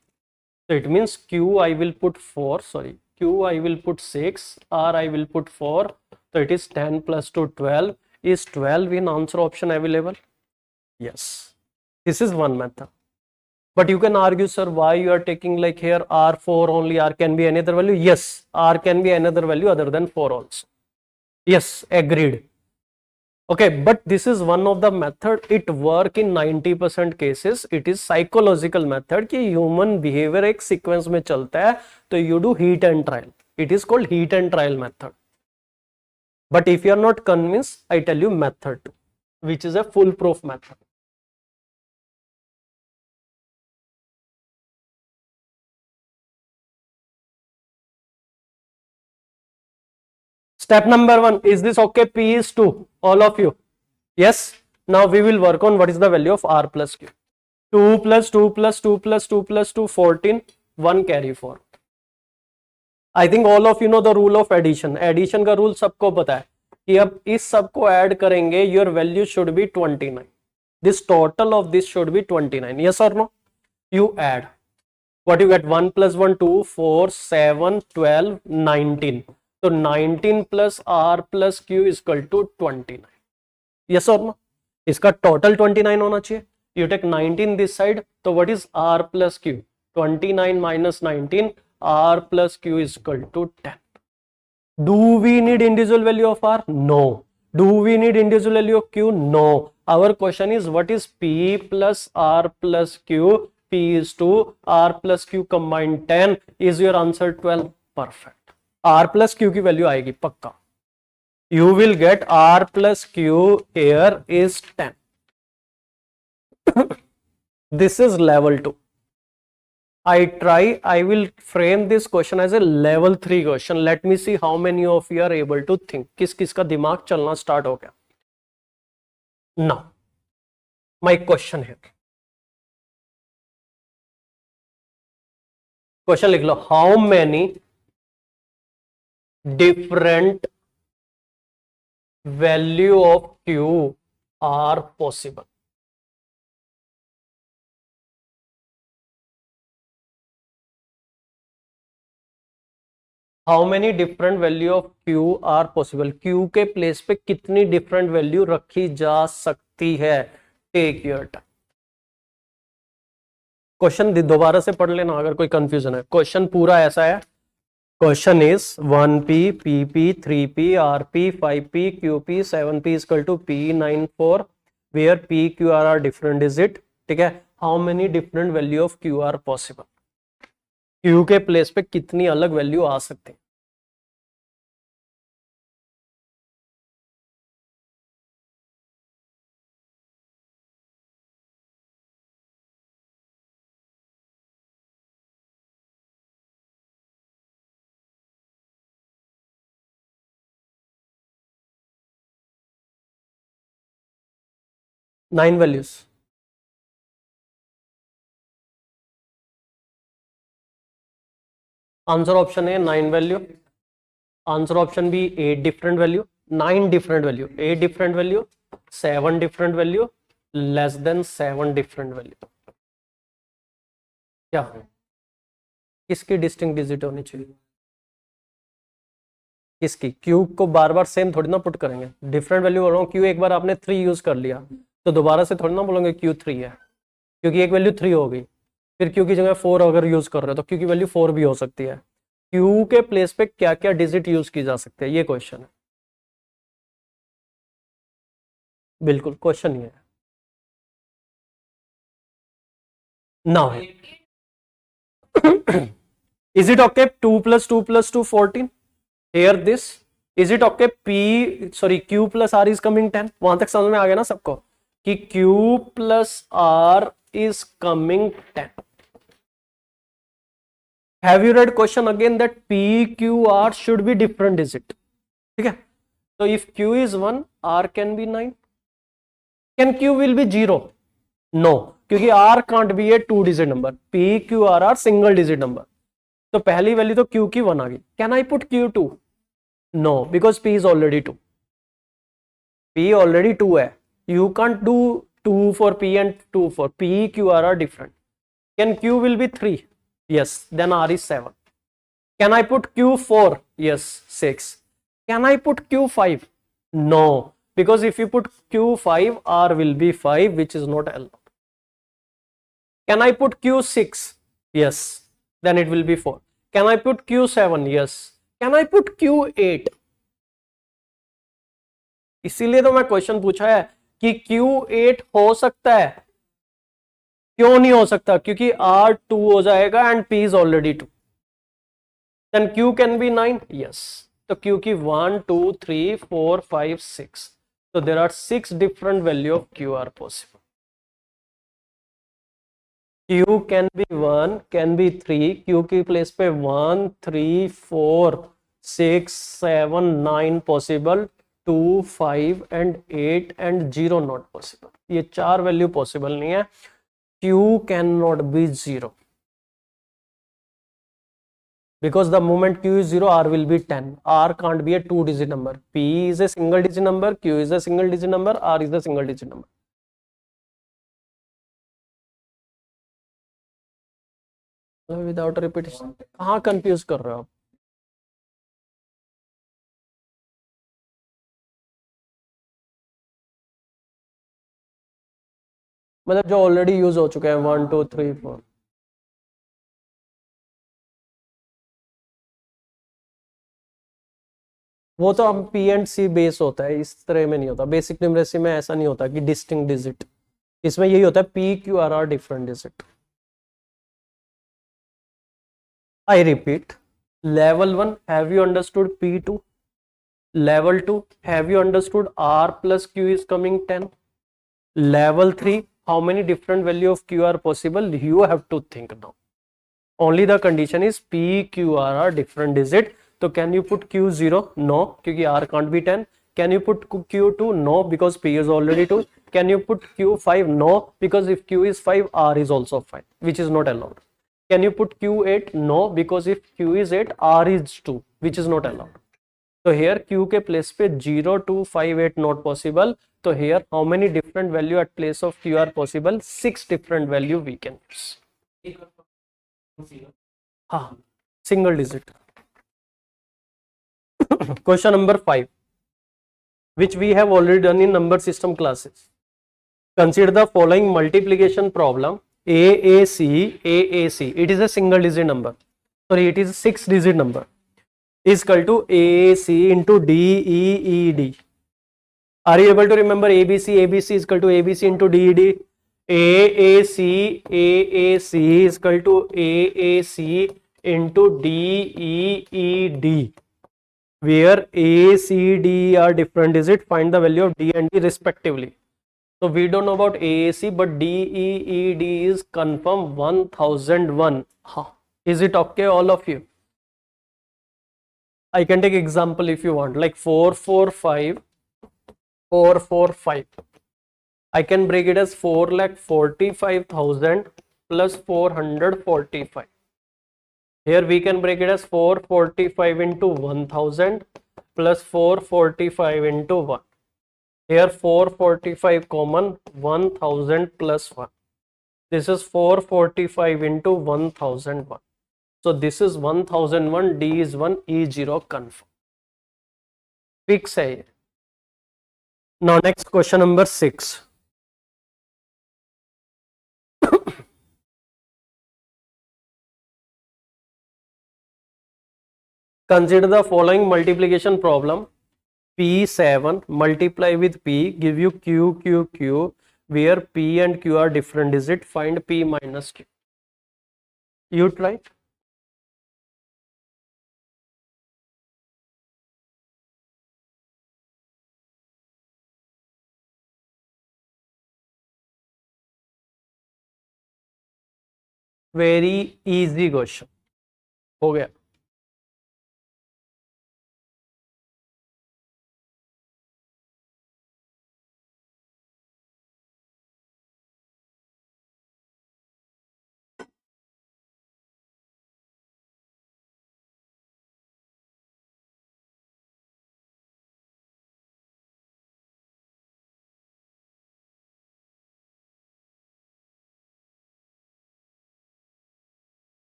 so it means Q I will put 4, sorry, Q I will put 6, R I will put 4, so it is 10 plus 2 12। is 12 in answer option available? Yes, this is one method। but you can argue, sir, why you are taking like here R4 only, R can be another value? Yes, R can be another value other than 4 also। yes, agreed, Okay, but this is one of the method. It work in 90% cases. It is psychological method कि human behavior एक sequence में चलता है, तो you do heat and trial. It is called heat and trial method. But if you are not convinced, I tell you method 2, which is a foolproof method. Step number 1, is this okay? P is 2, all of you. Yes. Now we will work on what is the value of R plus Q. 2 plus 2 plus 2 plus 2 plus 2, 14, 1 carry forward. I think all of you know the rule of addition. Addition का rule सबको पता है कि अब इस सबको add करेंगे, your value should be 29. This total of this should be 29. Yes or no? You add. What you get? 1 plus 1, 2, 4, 7, 12, 19. So 19 plus R plus Q is equal to 29. Yes or no? इसका total 29 होना चाहिए. You take 19 this side. So what is R plus Q? 29 minus 19. R plus Q is equal to 10. Do we need individual value of R? No. Do we need individual value of Q? No. Our question is what is P plus R plus Q? P is 2. R plus Q combined 10. Is your answer 12? Perfect. R plus Q की value आएगी पक्का. You will get R plus Q here is 10. This is level 2. I will frame this question as a level 3 question. Let me see how many of you are able to think. किस किस का दिमाग चलना start हो गया. Now, my question here. Question लिख लो. How many different value of Q are possible? How many different value of Q are possible? Q के place पे कितनी different value रखी जा सकती है? Take your time. क्वेश्चन दोबारा से पढ़ लेना अगर कोई कंफ्यूजन है. क्वेश्चन पूरा ऐसा है. Question is 1p, pp, 3p, rp, 5p, qp, 7p is equal to p94 where p, q, r are different digit. ठीक है. How many different value of q are possible? Q के place पे कितनी अलग value आ सकती है? Nine values. Answer option A 9 value. Answer option B 8 different value. 9 different value. 8 different value. 7 different value. Less than 7 different value. क्या किसकी distinct digit होनी चाहिए? किसकी? क्यू को बार बार सेम थोड़ी ना पुट करेंगे. डिफरेंट वैल्यू बोल रहा हूँ. क्यू एक बार आपने 3 यूज कर लिया तो दोबारा से थोड़ी ना बोलेंगे क्यू 3 है, क्योंकि एक वैल्यू 3 हो गई. फिर क्यू की जगह 4 अगर यूज कर रहे हो तो क्यू की वैल्यू 4 भी हो सकती है. क्यू के प्लेस पे क्या क्या डिजिट यूज की जा सकते हैं, ये क्वेश्चन है. बिल्कुल क्वेश्चन ये है. Now is it okay 2 plus 2 plus 2 14? Here this. Is it okay Q plus R is coming 10? वहां तक समझ में आ गया ना सबको कि Q plus R is coming 10. Have you read question again that P, Q, R should be different digit? ठीक है. So if Q is 1, R can be 9. Can Q will be 0? No, क्योंकि R can't be a 2 digit number. P, Q, R are single digit number. तो पहली value तो Q की 1 आ गई. Can I put Q 2? No, because P is already 2. P already 2 है. You can't do 2 for P and 2 for P, Q, R are different. Can Q will be 3? Yes, then R is 7. Can I put Q4? Yes, 6. Can I put Q5? No, because if you put Q5, R will be 5, which is not allowed. Can I put Q6? Yes, then it will be 4. Can I put Q7? Yes. Can I put Q8? इसीलिए तो मैं question पूछा है कि Q8 हो सकता है, क्यों नहीं हो सकता, क्योंकि R 2 हो जाएगा and P is already 2, then Q can be 9, yes. तो Q की 1 2 3 4 5 6, so there are 6 different value of Q are possible. Q can be 1, can be 3, Q की प्लेस पे 1 3 4 6 7 9 possible, 2 5 and 8 and 0 not possible. ये चार value possible नहीं है। Q cannot be 0 because the moment Q is 0, R will be 10. R can't be a two digit number. P is a single digit number, Q is a single digit number, R is a single digit number. Without repetition कहाँ confuse कर रहे हो आप? मतलब जो already use हो चुके हैं 1 2 3 4। वो तो हम पी एंड सी बेस होता है, इस तरह में नहीं होता। बेसिक न्यूमरेसी में ऐसा नहीं होता कि डिस्टिंक्ट डिजिट, इसमें यही होता है P Q R are different digit. I repeat, level 1 have you understood P2, level 2 have you understood R plus Q is coming 10, level 3 how many different value of Q are possible, you have to think now, only the condition is P Q R are different digit. So can you put Q0? No, क्योंकि R can't be 10. Can you put Q2? No, because P is already 2. Can you put Q5? No, because if Q is 5, R is also 5, which is not allowed. Can you put Q8? No, because if Q is 8, R is 2, which is not allowed. So here Q के place पे 0 2 5 8 not possible. So here how many different value at place of Q are possible? 6 different value we can use. हाँ, single digit. Question number 5, which we have already done in number system classes. Consider the following multiplication problem. AAC, it is a single digit number. Sorry, it is a 6 digit number. Is equal to AAC into DEED. Are you able to remember ABC? ABC is equal to ABC into DED. AAC is equal to AAC into DEED. Where A, C, D are different digit, find the value of D and D respectively. So we don't know about AAC, but DEED is confirmed 1001. Is it okay, all of you? I can take example if you want, like 445. I can break it as 4,45,000 plus 445. Here we can break it as 445 into 1000 plus 445 into 1. Here 445 common, 1000 plus 1. This is 445 into 1001. So this is 1001, D is 1, E0 confirm. Fix है ये. Now next question number 6. Consider the following multiplication problem. P7 multiply with P give you Q, where P and Q are different digit. Find P minus Q. You try. Very easy question. हो गया.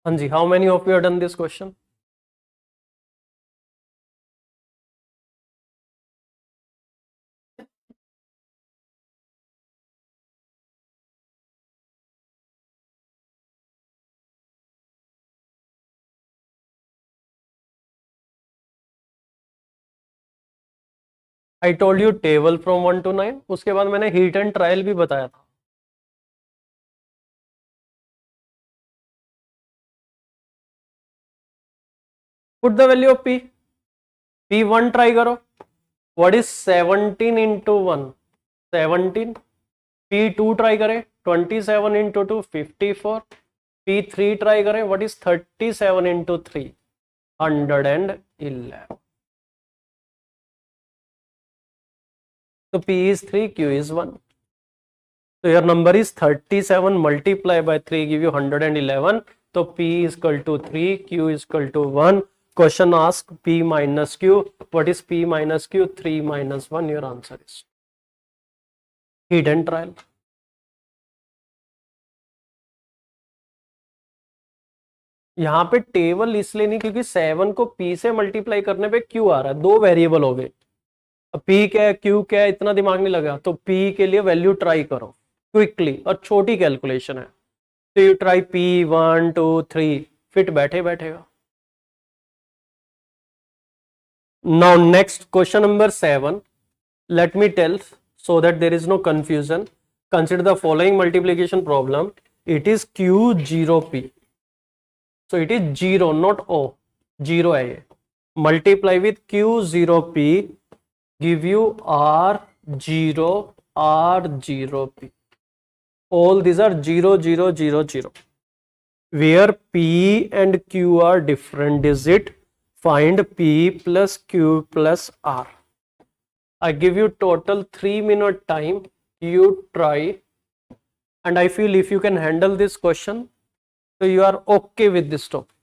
हाँ जी, how many of you have done this question? I told you table from 1 to 9, उसके बाद मैंने heat and trial भी बताया था। Put the value of P, P1 try करो, what is 17 into 1, 17। P2 try करें, 27 इंटू 2, 54। P3 ट्राई करें, what is 37 into 3, 111। तो P is 3, Q is 1. So your number is 37 multiply by 3 give you 111. So P is equal to 3, Q is equal to 1. Question ask P minus Q. What is P minus Q? 3 minus 1. Your answer is hidden trial. यहाँ पे table इसलिए नहीं क्योंकि 7 को P से multiply करने पे Q आ रहा है, दो वेरिएबल हो गए। अब P क्या है Q क्या है इतना दिमाग नहीं लगा, तो P के लिए वैल्यू ट्राई करो क्विकली, और छोटी कैलकुलेशन है, तो यू ट्राई P1 2 3, फिट बैठे बैठेगा। Now next question number 7. Let me tell so that there is no confusion. Consider the following multiplication problem. It is Q0P. So it is 0 not O. 0 है ये. Multiply with Q0P give you R0 R0P. All these are 0 0 0 0. Where P and Q are different digit, find P plus Q plus R. I give you total 3-minute time. You try, and I feel if you can handle this question, so you are okay with this topic.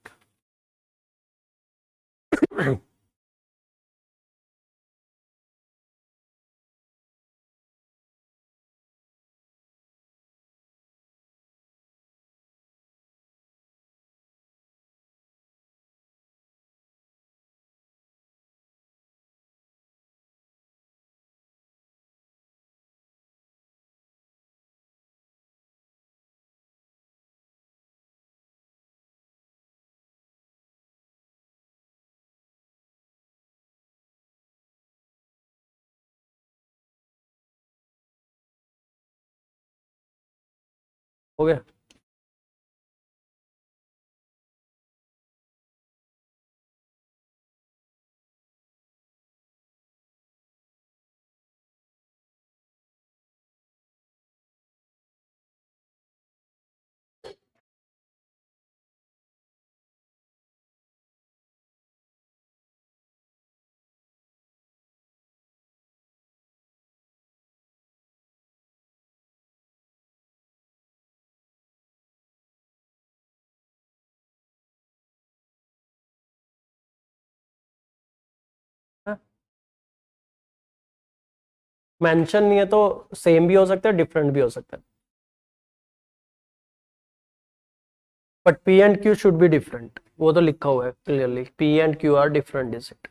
हो गया? Mention नहीं है तो same भी हो सकता है, different भी हो सकता है, but P and Q should be different, वो तो लिखा हुआ है clearly, P and Q are different is it.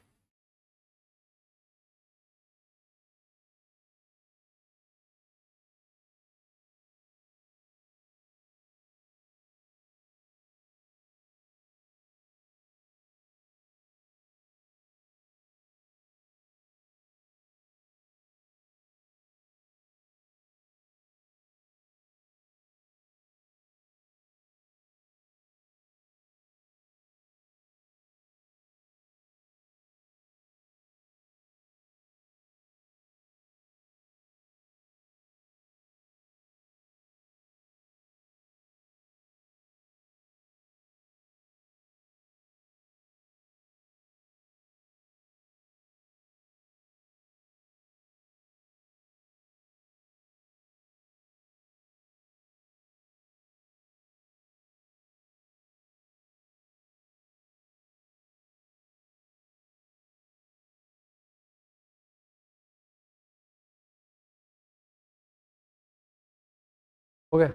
हो गया?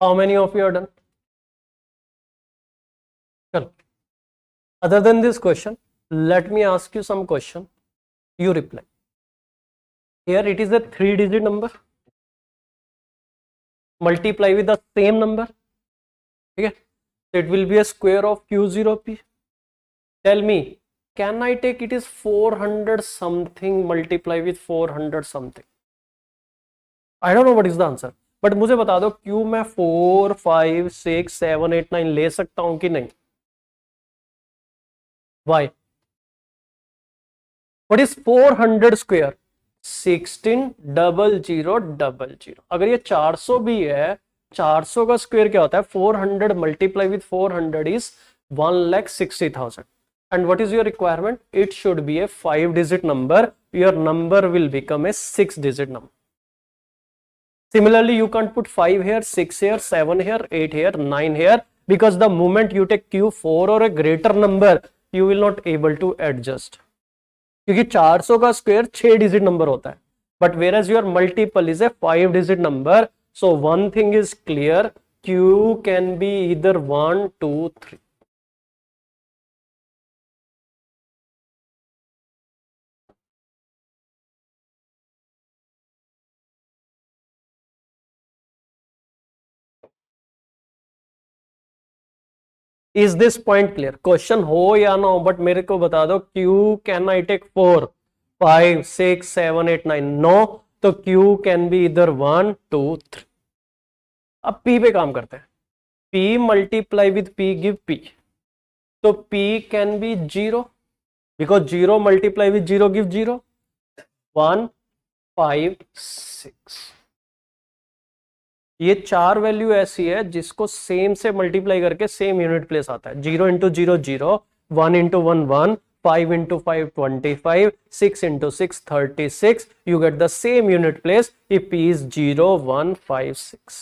How many of you are done? Chalo. Other than this question, let me ask you some question. You reply. Here it is a 3-digit number. Multiply with the same number. Okay. It will be a square of Q0P. Tell me, can I take it is 400 something multiply with 400 something? I don't know what is the answer. But मुझे बता दो क्यों मैं 4, 5, 6, 7, 8, 9 ले सकता हूं कि नहीं? Why? What is 400 square? 16,000,000. अगर ये 400 भी है, 400 का स्क्वायर क्या होता है? 400 multiply with 400 is 1,60,000. And what is your requirement? It should be a 5-digit number. Your number will become a 6-digit number. Similarly, you can't put 5 here, 6 here, 7 here, 8 here, 9 here, because the moment you take Q4 or a greater number, you will not able to adjust. क्योंकि 400 का square 6 digit number होता है, but whereas your multiple is a 5 digit number. So one thing is clear, Q can be either 1, 2, 3. Is this point clear? Question हो या ना हो, but मेरे को बता दो Q can I take 4, 5, 6, 7, 8, 9? No. तो Q कैन बी इधर 1, 2, 3. अब P पे काम करते हैं. P multiply with P give P. तो P can be 0 because 0 multiply with 0 give 0. 1, 5, 6. ये 4 वैल्यू ऐसी है जिसको सेम से मल्टीप्लाई करके सेम यूनिट प्लेस आता है. 0 into 0 0, 1 into 1 1, 5 into 5 25, 6 into 6 36. You get the same unit place if P is 0, 1, 5, 6.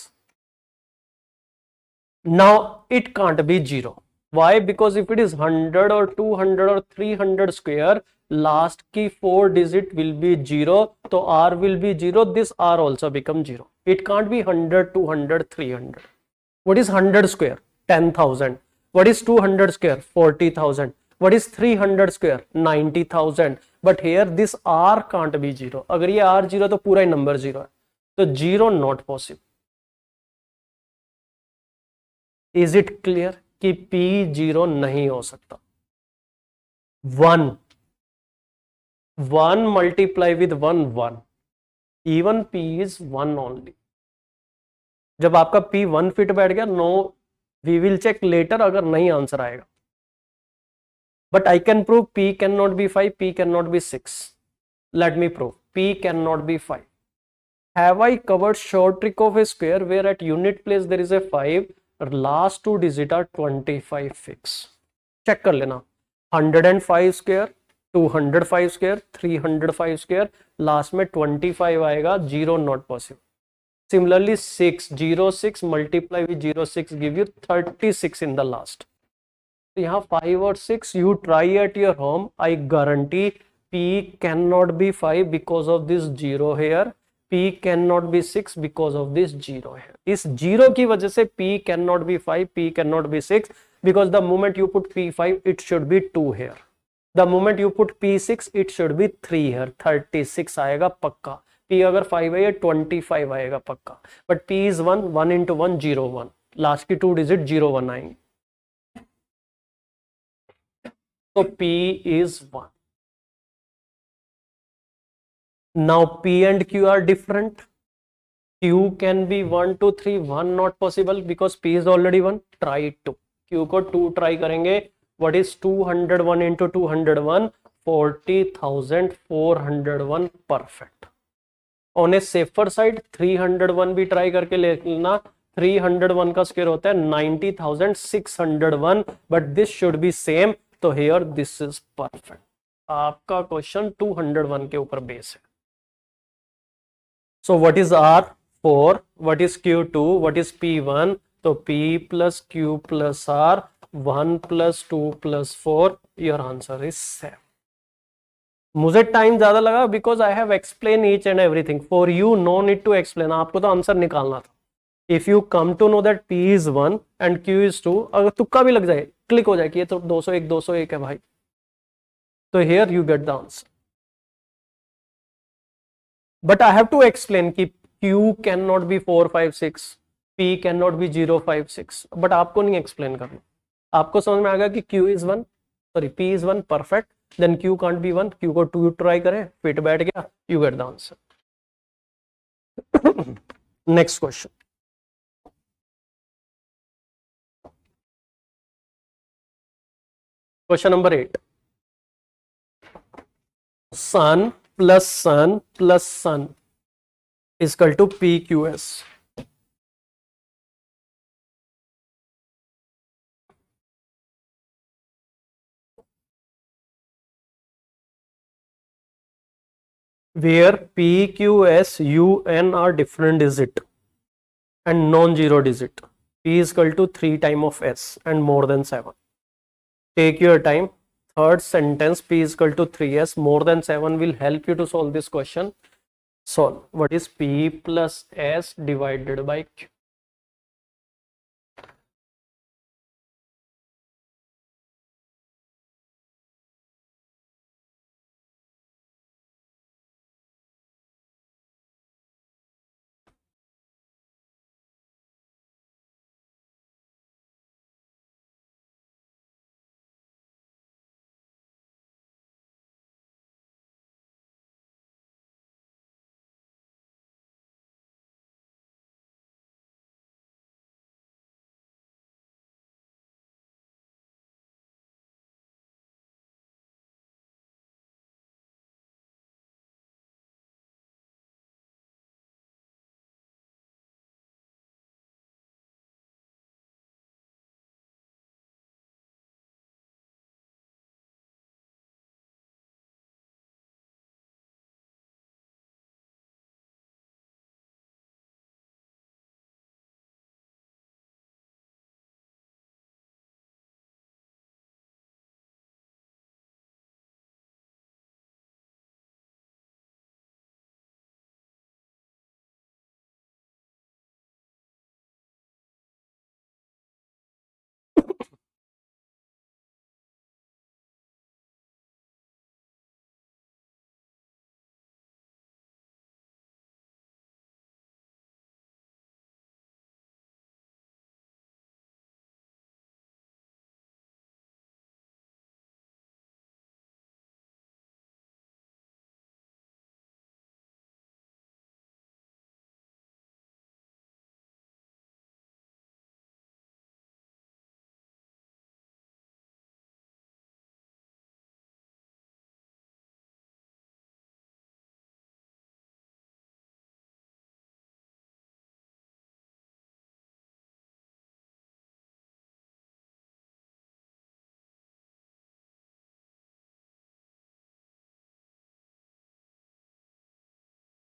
Now it can't be 0. Why? Because if it is 100 or 200 or 300 square, last की 4 digit will be 0, तो R will be 0, this R also become 0. It can't be 100, 200, 300. What is 100 square? 10,000. What is 200 square? 40,000. What is 300 square? 90,000. But here this R can't be 0. अगर ये R 0 तो पूरा ही number 0 है, तो 0 not possible. Is it clear कि P 0 नहीं हो सकता? 1 multiply with 1, 1. Even P is 1 only. जब आपका P 1 फिट बैठ गया, no we will check later अगर नहीं आंसर आएगा. But I can prove P can not be 5, P can not be 6. Let me prove P can not be 5. Have I covered short trick of a square where at unit place there is a 5, last 2 digit are 25 fix. Check कर लेना. 105 square, 205 square, 305 square, last में 25 आएगा. 0 not possible. Similarly 6, 0, 6 multiply with 0, 6 give you 36 in the last. तो यहाँ 5 और 6 you try at your home. I guarantee P cannot be 5 because of this 0 here. P cannot be 6 because of this 0 here. इस 0 की वजह से P cannot be 5, P cannot be 6 because the moment you put P5 it should be 2 here. The moment you put P6 it should be 3 here. 36 आएगा पक्का. P अगर 5 है 25 आएगा पक्का. But P is 1, 1 into 1 0, 1. Last की 2 digit 0, 1 आएंगे. तो P is 1. Now P and Q are different. Q can be 1, 2, 3. 1 not possible because P is already 1. Try 2. Q को 2 ट्राई करेंगे. What is 201 into 201? 40,401. Perfect. On a safer side 301 भी try करके लेना. 301 का square होता है 90,601, but this should be same. तो here this is perfect. आपका क्वेश्चन 201 के ऊपर बेस है. So what is R? 4. What is Q2? What is P1? तो P plus Q plus R, 1 plus 2 plus 4. Your answer is 7. मुझे time ज्यादा लगा because I have explain each and everything. For you no need to explain. आपको तो answer निकालना था. If you come to know that P is 1 and Q is 2, अगर तुक्का भी लग जाए, क्लिक हो जाए कि ये तो 201 है भाई, तो here you get the answer. But I have to explain कि Q cannot be 4 5 6, P cannot be 0 5 6, but आपको नहीं एक्सप्लेन करना, आपको समझ में आ गया कि Q is 1, sorry P is 1, perfect, then Q can't be 1, Q को 2 ट्राई करें, फिट बैठ गया, you get the answer. Next question. Question number 8. Sun plus sun plus sun is equal to PQS. Where P, Q, S, U, N are different digit and non-zero digit. P is equal to 3 times of S and more than 7. Take your time. Third sentence, P is equal to 3S, more than 7 will help you to solve this question. Solve. What is P plus S divided by Q?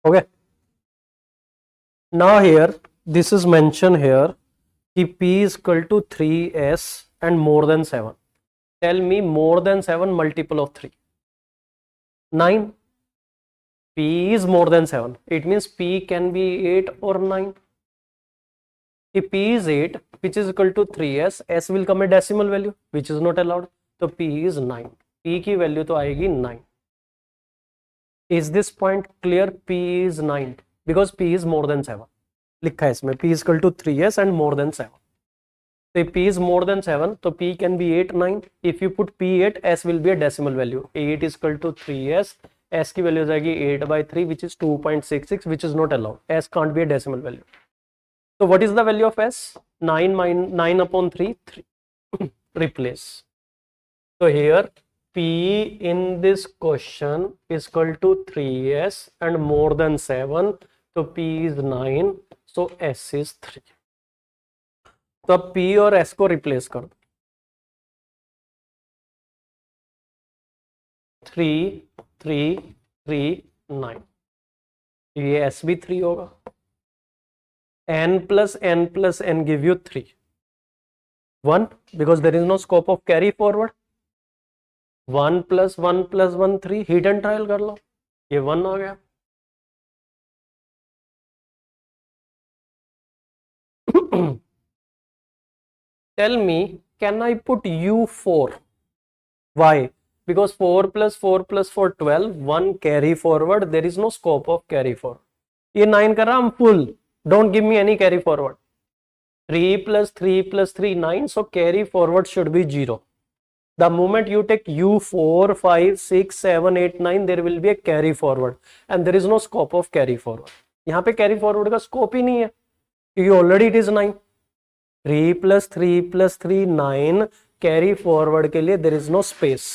Okay. Now here, this is mentioned here, P is equal to 3S and more than 7. Tell me more than 7 multiple of 3. 9. P is more than 7. It means P can be 8 or 9. If P is 8, which is equal to 3S, S will come a decimal value, which is not allowed. So P is 9. P की value तो आएगी 9. Is this point clear? P is 9 because P is more than 7. लिखा है इसमें P is equal to 3S and more than 7. So if P is more than 7, so P can be 8, 9. If you put P 8, S will be a decimal value. 8 is equal to 3S. S की value हो जाएगी 8 by 3, which is 2.66, which is not allowed. S can't be a decimal value. So what is the value of S? 9 upon 3, 3. Replace. So here P in this question is equal to 3S and more than 7. So P is 9. So S is 3. तो अब P और S को replace कर दो. 3, 3, 3, 9. ये S भी 3 होगा. N plus N give you 3. 1 because there is no scope of carry forward. 1 plus 1 plus 1 3. Heat and trial कर लो. ये 1 आ गया. Tell me, can I put U4? Why? Because 4 plus 4 plus 4 12, 1 carry forward, there is no scope of carry forward. ये 9 कर रहा, I'm full, don't give me any carry forward. 3 plus 3 plus 3 9, so carry forward should be 0. The moment you take U4 5 6 7 8 9, there will be a carry forward and there is no scope of carry forward. यहाँ पे carry forward का scope ही नहीं है क्योंकि already it is 9. 3 plus 3 plus 3 9, carry forward के लिए there is no space.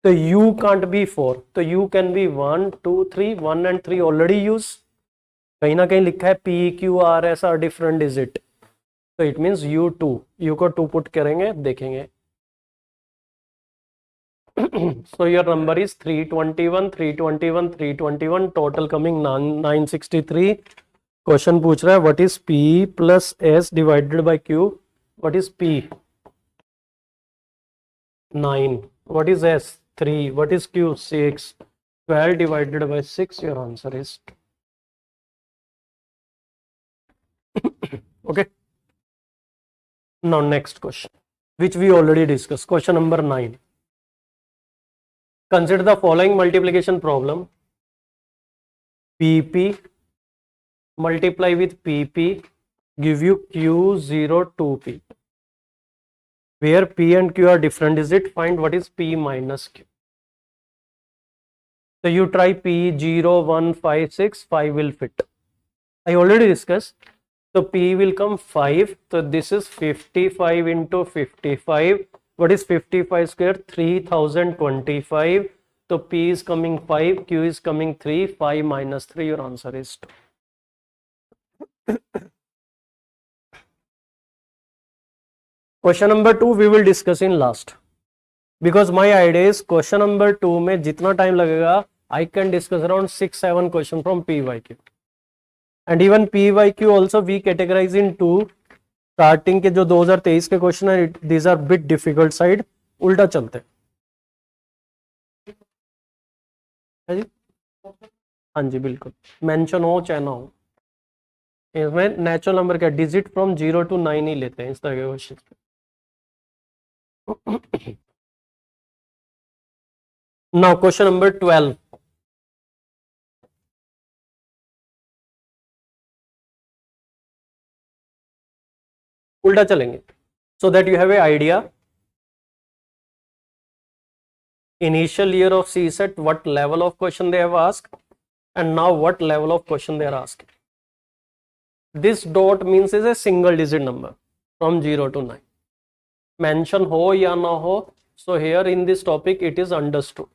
तो u can't be 4, तो u can be 1 2 3, 1 and 3 already use. कहीं ना कहीं लिखा है p q r s are different digit, तो it means u2, u को 2 पुट करेंगे, देखेंगे. So your number is 321 321 321, total coming 963. Question पूछ रहा है what is p plus s divided by q. What is p? 9. What is s? 3. What is q? 6. 12 divided by 6, your answer is okay. Now next question, which we already discussed, question number 9. Consider the following multiplication problem. pp multiply with pp give you q0 2p, where p and q are different digit. Find what is p minus q. So you try p 0 1 5 6, 5 will fit. I already discussed. So p will come 5. So this is 55 into 55. What is 55 square? 3025. So p is coming 5, q is coming 3. 5 minus 3, your answer is 2. Question number 2 we will discuss in last, because my idea is question number 2 में जितना time लगेगा I can discuss around 6-7 question from PYQ, and even PYQ also we categorize in two. Starting के जो 2023 के question है, these are bit difficult side, उल्टा चलते हैं जी. हाँ जी बिल्कुल, मेंशन हो चाहे ना हो, इसमें नेचुरल नंबर क्या डिजिट फ्रॉम 0 to 9 ही लेते हैं इस तरह के क्वेश्चन. Now question number 12. उल्टा चलेंगे so that you have a idea. Initial year of CSET, what level of question they have asked, and now what level of question they are asking. This dot means is a single digit number from 0 to 9. Mention ho ya na ho, so here in this topic it is understood.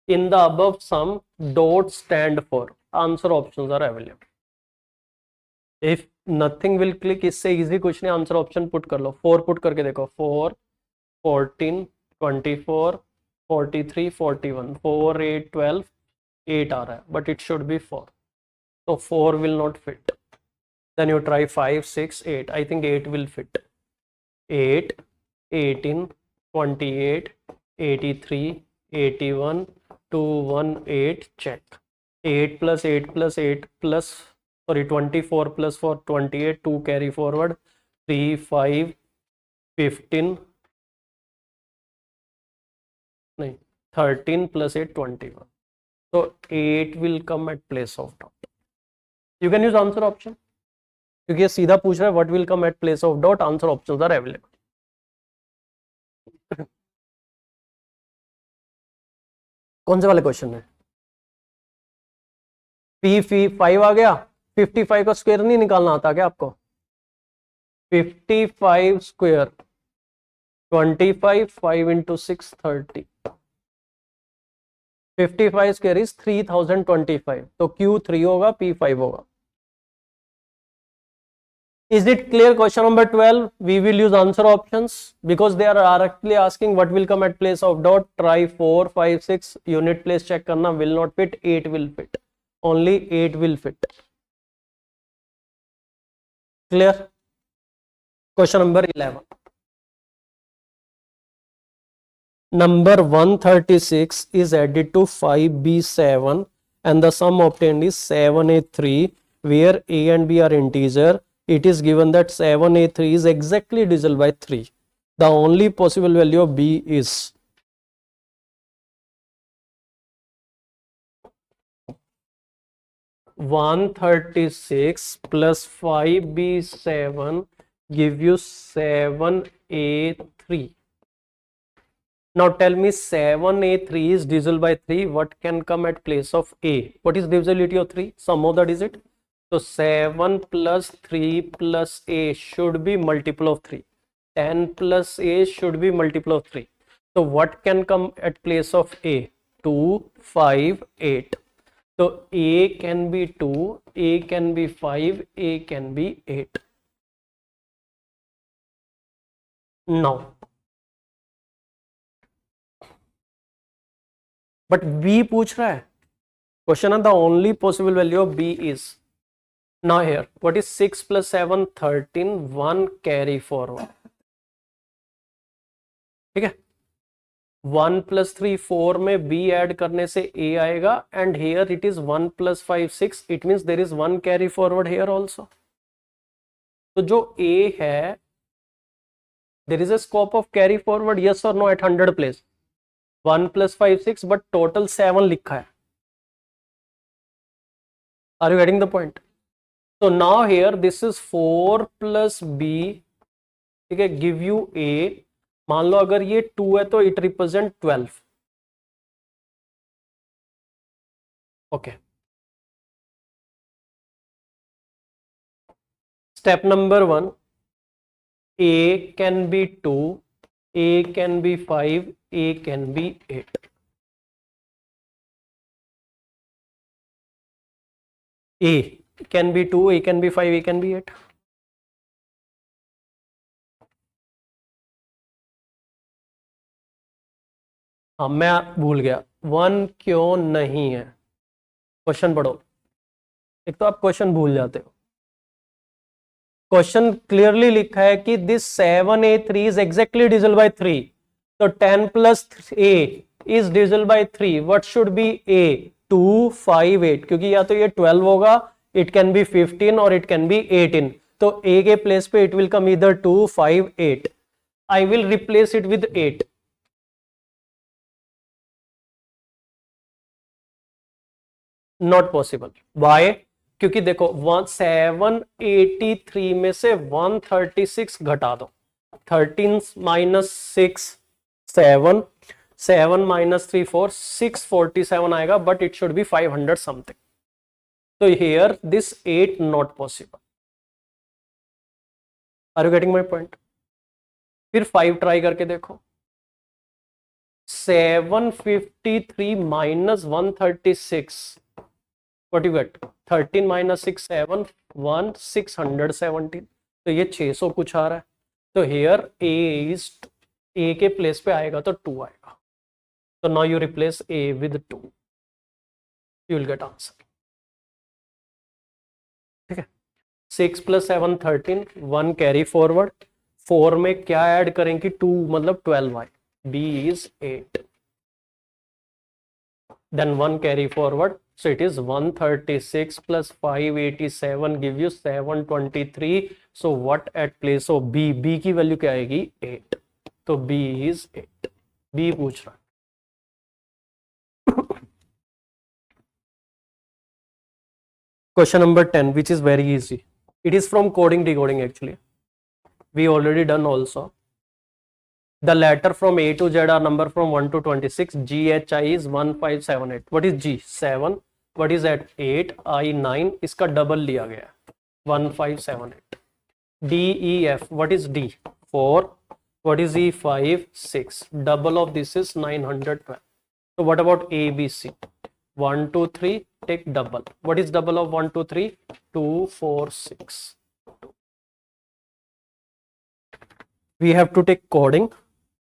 In the above sum, dot stand for. Answer options are available. If nothing will click, इससे easy कुछ नहीं, answer option put कर लो. 4 put करके देखो. 4 14 24 43 41, 4 8 12, 8 आ रहा है, but it should be 4. So 4 will not fit. Then you try 5 6 8. I think 8 will fit. 8 18 28 83 81 218, check. 8 plus 8 plus 8 plus 24 plus 4 28, 2 carry forward, 3 5 15 नहीं 13 plus 8 21. So 8 will come at place of dot. You can use answer option क्योंकि ये सीधा पूछ रहा है what will come at place of dot. Answer options are available. कौन से वाले क्वेश्चन है? पी 5 आ गया. 55 का स्क्वायर नहीं निकालना आता क्या आपको? 55 स्क्वायर 25 5 into 6 30. 55 square is 3025. तो Q3 होगा, P5 होगा. Is it clear? Question number 12, we will use answer options because they are directly asking what will come at place of dot. Try 4 5 6, unit place check करना, will not fit. 8 will fit. Only 8 will fit. Clear? Question number 11. Number 136 is added to 5B7 and the sum obtained is 7A3 where a and b are integer, it is given that 7a3 is exactly divisible by 3. The only possible value of b is 136 plus 5b7 give you 7a3. Now tell me 7a3 is divisible by 3. What can come at place of a? What is divisibility of 3? Sum of the digit. So 7 plus 3 plus a should be multiple of 3. 10 plus a should be multiple of 3. So what can come at place of a? 2, 5, 8. So a can be 2, a can be 5, a can be 8. Now, but b पूछ रहा है question, and the only possible value of b is, now here what is 6 plus 7 13, 1 carry forward, ठीक है. 1 plus 3 4 में b add करने से a आएगा, and here it is 1 plus 5 6, it means there is 1 carry forward here also. तो जो a है, there is a scope of carry forward, yes or no, at 100 place. 1 plus 5 6, but total 7 लिखा है. Are you getting the point? So now here this is 4 plus b, ठीक है, give you a. मान लो अगर ये 2 है तो it represent 12. Okay. Step number 1, a can be 2, a can be 5, a can be 8. A can be 2, a can be 5, a can be 8. हाँ, मैं भूल गया, 1 क्यों नहीं है. क्वेश्चन पढ़ो. एक तो आप क्वेश्चन भूल जाते हो. क्वेश्चन क्लियरली लिखा है कि this 7a3 is exactly divisible by 3. तो 10 plus a is divisible by 3. What should B a? 2, 5, 8. क्योंकि या तो ये 12 होगा, इट कैन बी 15 और इट कैन बी 18. तो a के प्लेस पे इट विल कम इधर 2, 5, 8. I will replace it with 8. Not possible. Why? क्योंकि देखो 783 में से 136 घटा दो. 13 माइनस 6 7, 7 माइनस 3 4, 647 आएगा, but it should be 500 something. तो here this 8 not possible. Are you getting my point? फिर 5 ट्राई करके देखो. 753 minus 136, what you get? 13 minus 6 7, 1 617. तो ये 600 कुछ आ रहा है. तो हियर a is, a के प्लेस पे आएगा तो 2 आएगा. तो now you replace a with 2, you will get answer. ठीक है. 6 plus 7 13, 1 कैरी फॉरवर्ड. 4 में क्या ऐड करेंगे? 2 मतलब 12 आए. b is 8. Then 1 carry forward. So it is 136 plus 587 give you 723. So what at place of b? b की value क्या आएगी? 8. तो b is 8. b पूछ रहा. Question number 10, which is very easy. It is from coding decoding actually. We already done also. The letter from A to Z are number from 1 to 26. GHI is 1578. What is G? 7. What is at 8? I 9. इसका double लिया गया 1578. D E F. What is D? 4. What is E? 5, 6. Double of this is 912. So what about A, B, C? 1, 2, 3. Take double. What is double of 1, 2, 3? 2, 4, 6. We have to take coding.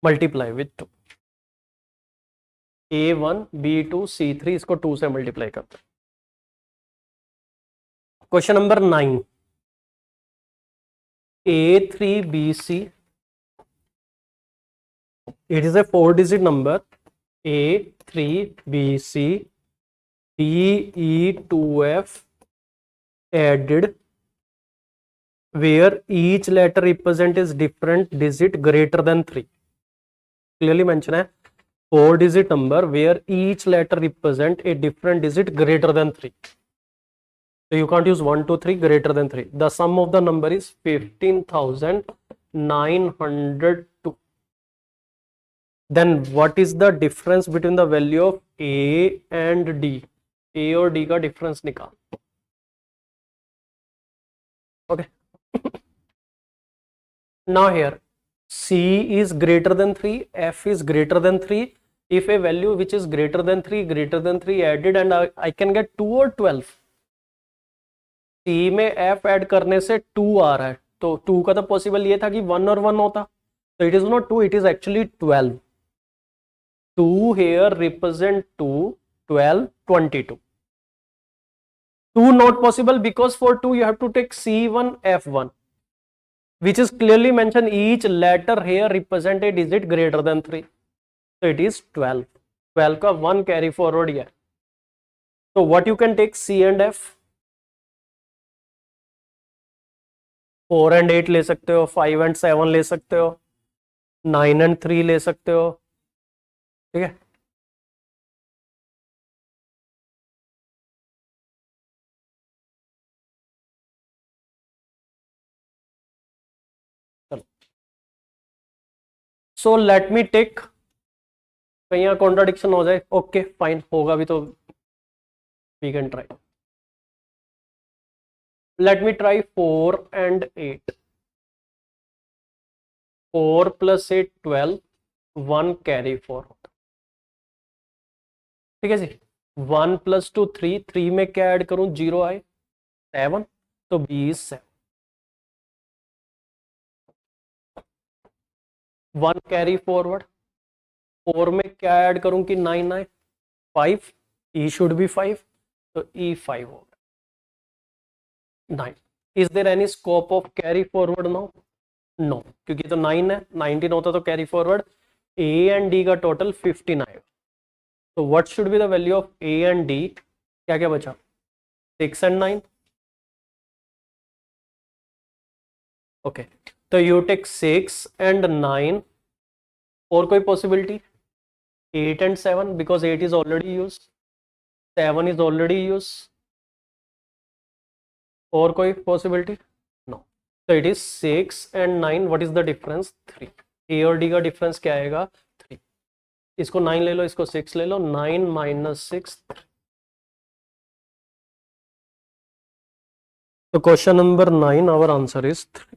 Multiply with 2. A1, B2, C3, इसको 2 से multiply करते हैं. Question number 9. A3BC, it is a 4-digit number. A3BC, DE2F, added where each letter represent is different digit greater than 3. Clearly mention है 4 digit number where each letter represent a different digit greater than 3. So you can't use 1, 2, 3 greater than 3. The sum of the number is 15,902. Then what is the difference between the value of A and D? A और D का difference निकाल. Okay. Now here C is greater than 3, F is greater than 3. If a value which is greater than 3 added and I can get 2 or 12. C में F add करने से 2 आ रहा है, तो 2 का तो पॉसिबल ये था कि 1 और 1 होता, तो it is not 2, it is actually 12. 2 here represent 2, 12, 22. 2 not possible because for 2 you have to take C1, F1, which is clearly mentioned each letter here represent a digit greater than 3. So it is 12. 12 का 1 carry forward here. So what you can take C and F? 4 and 8 ले सकते हो, 5 and 7 ले सकते हो, 9 and 3 ले सकते हो. ठीक है. So let me take, कहीं यहाँ कॉन्ट्राडिक्शन हो जाए, ओके फाइन होगा भी तो we can try. Let me try 4 and 8. 4 plus 8 12, 1 carry forward. ठीक है जी. 1 plus 2 3, 3 में क्या ऐड करूं, 0 आए, 7, तो 20 7. 1 कैरी फॉरवर्ड. 4 में क्या ऐड करूं कि 9 आए, 5, E शुड बी 5, तो E 5 होगा 9. Is there any scope of carry forward? No, क्योंकि तो 9 है, 19 होता तो carry forward. A and D का टोटल 59. तो what should be the value of A and D? क्या क्या बचा, 6 एंड 9. ओके, तो यू टेक 6 एंड 9. और कोई possibility? 8 and 7 because 8 is already used, 7 is already used. और कोई पॉसिबिलिटी? नो. तो it is 6 and 9. What is the difference? 3. ए और डी का डिफरेंस क्या आएगा? 3. इसको 9 ले लो, इसको 6 ले लो, 9 minus 6 3. तो question number 9 our answer is 3.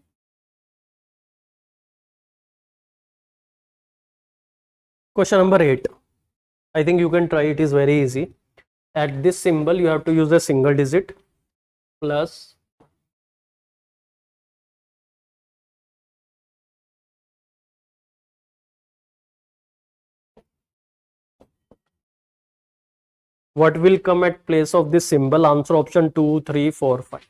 Question number 8. I think you can try, it is very easy. At this symbol you have to use a single digit plus what will come at place of this symbol? Answer option 2, 3, 4, 5.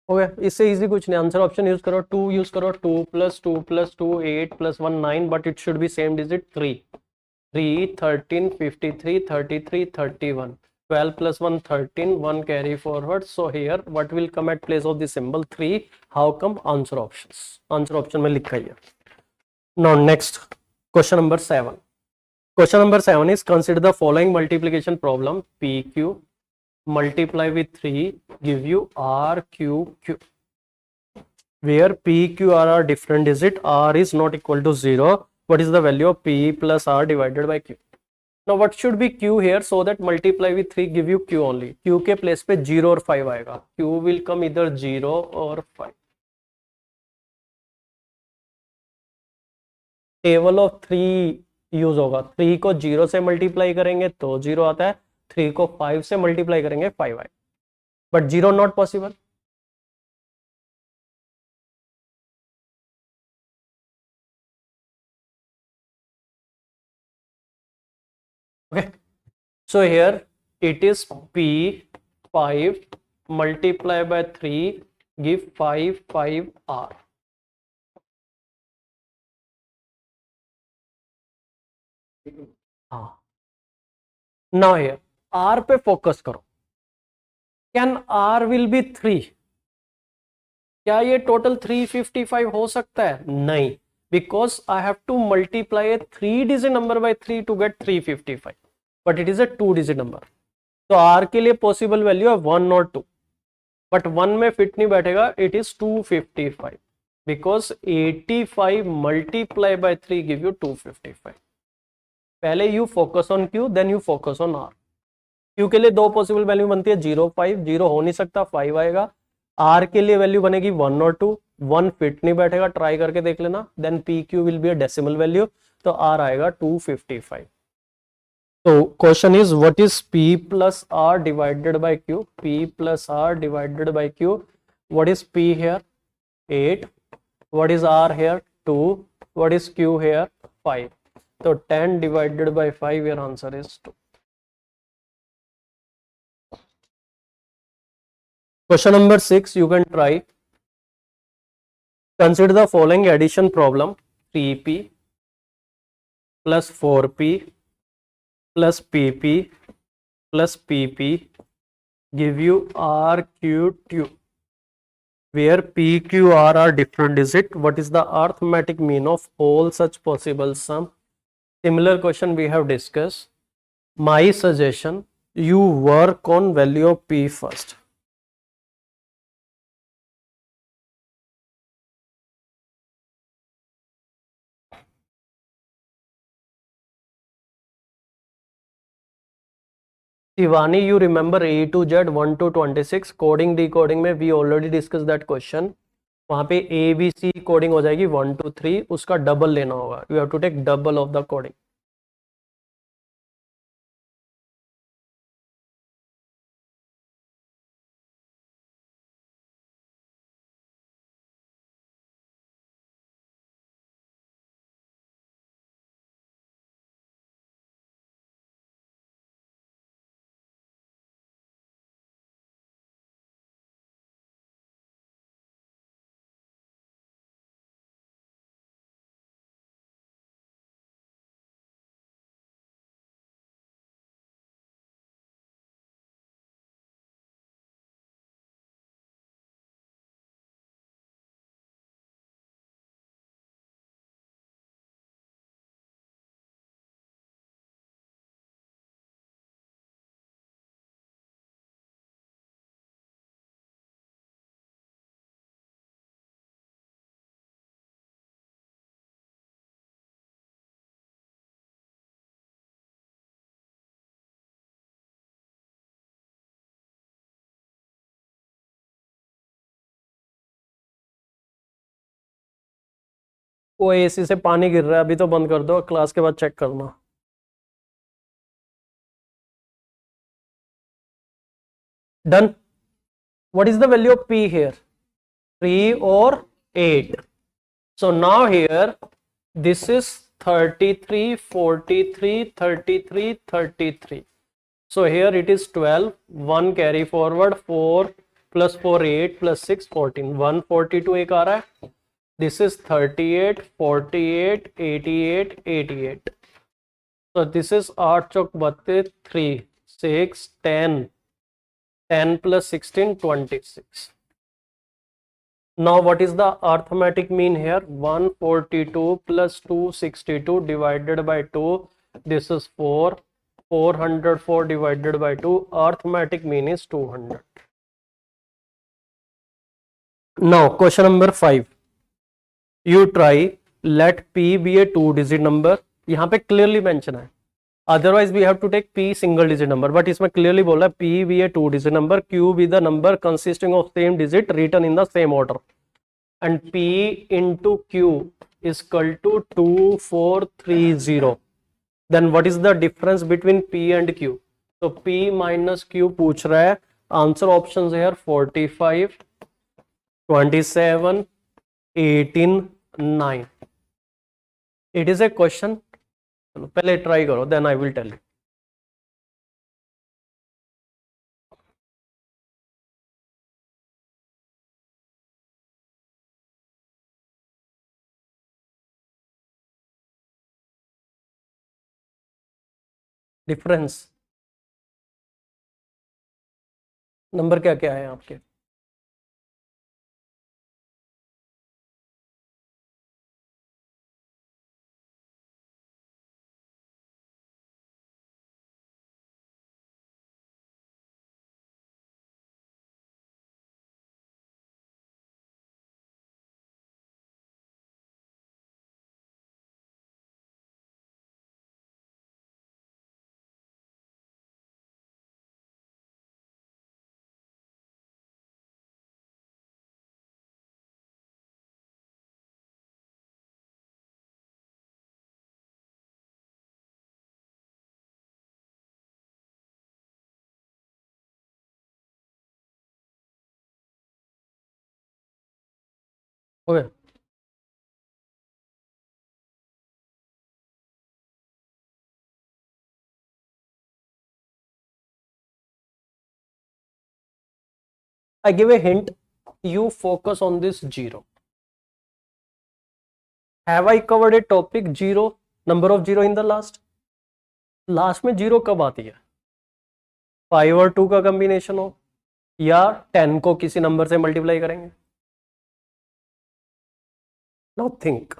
हो गया, इससे easy कुछ नहीं. Answer option use करो, 2 use करो, 2 plus 2 plus 2 8 plus 1 9, but it should be same digit 3. 3 13 53 33 31. 12 plus 1 13, 1 carry forward. So here what will come at place of the symbol 3? How come? Answer options. Answer option में लिखा ही है. Now next question number 7. Question number 7 is consider the following multiplication problem. PQ multiply with 3 give you RQQ. where P, Q, R are different digit, R is not equal to 0. What is the value of P plus R divided by Q? Now what should be Q here, so that multiply with 3 give you Q only. Q के place पे 0 और 5 आएगा. Q will come either 0 और 5. Table of 3 use होगा. 3 को 0 से multiply करेंगे तो 0 आता है. 3 को 5 से मल्टीप्लाई करेंगे 5 आएगा. But 0 not possible. Okay, so here it is P5 multiply by 3 give 5 R. हाँ, now here R पे फोकस करो. Can R will be 3? क्या ये टोटल 355 हो सकता है? नहीं, because I have to multiply a 3-digit number by 3 to get 355, but it is a 2-digit number. तो R के लिए पॉसिबल वैल्यू है 1 और 2, बट 1 में फिट नहीं बैठेगा. It is 255 because 85 multiply by 3 give you 255. पहले you focus on Q, then you focus on R. Q के लिए दो पॉसिबल वैल्यू बनती है 0, 5. 0 हो नहीं सकता, 5 आएगा. R के लिए वैल्यू बनेगी 1 और 2. 1 फिट नहीं बैठेगा, ट्राई करके देख लेना. Then PQ will be a decimal value, तो R आएगा 255. So question is, what is P plus R divided by Q? P plus R divided by Q. What is P here? 8. What is R here? 2. What is Q here? 5. So 10 divided by 5, your answer is 2. Question number 6, you can try. Consider the following addition problem. 3P plus 4P plus PP plus PP give you RQ2, where PQR are different digit. What is the arithmetic mean of all such possible sum? Similar question we have discussed. My suggestion, you work on value of P first. Shivani, you remember A to Z 1 to 26 coding decoding में we already discussed that question. वहां पे ABC coding हो जाएगी 1 to 3, उसका double लेना होगा. You have to take double of the coding. वो AC से पानी गिर रहा है, अभी तो बंद कर दो, क्लास के बाद चेक करना. Done. What is the value of P here? 3 or 8? So now here this is 33, 43, 33, 33. So here it is 12. 1 carry forward, 4 plus 4 8 plus 6 14. 142 एक आ रहा है. This is 38, 48, 88, 88. So this is 8 Chowk 32, 3, 6, 10. 10 plus 16, 26. Now what is the arithmetic mean here? 142 plus 262 divided by 2. This is 4. 404 divided by 2. Arithmetic mean is 200. Now question number 5, you try let p be a 2-digit number. यहाँ पे clearly mention है, otherwise we have to take p single digit number, but इसमें clearly बोला है p be a 2-digit number, q be the number consisting of same digit written in the same order, and p into q is equal to 2430. Then what is the difference between p and q? तो p minus q पूछ रहा है. Answer options here 45, 27, 18, 9. It is a question. चलो पहले try करो, then I will tell you. Difference number क्या क्या है आपके? Okay I give a hint, you focus on this 0. Have I covered a topic 0, number of 0 in the last? Last में 0 कब आती है? 5 और 2 का कॉम्बिनेशन हो या 10 को किसी नंबर से मल्टीप्लाई करेंगे. Now think.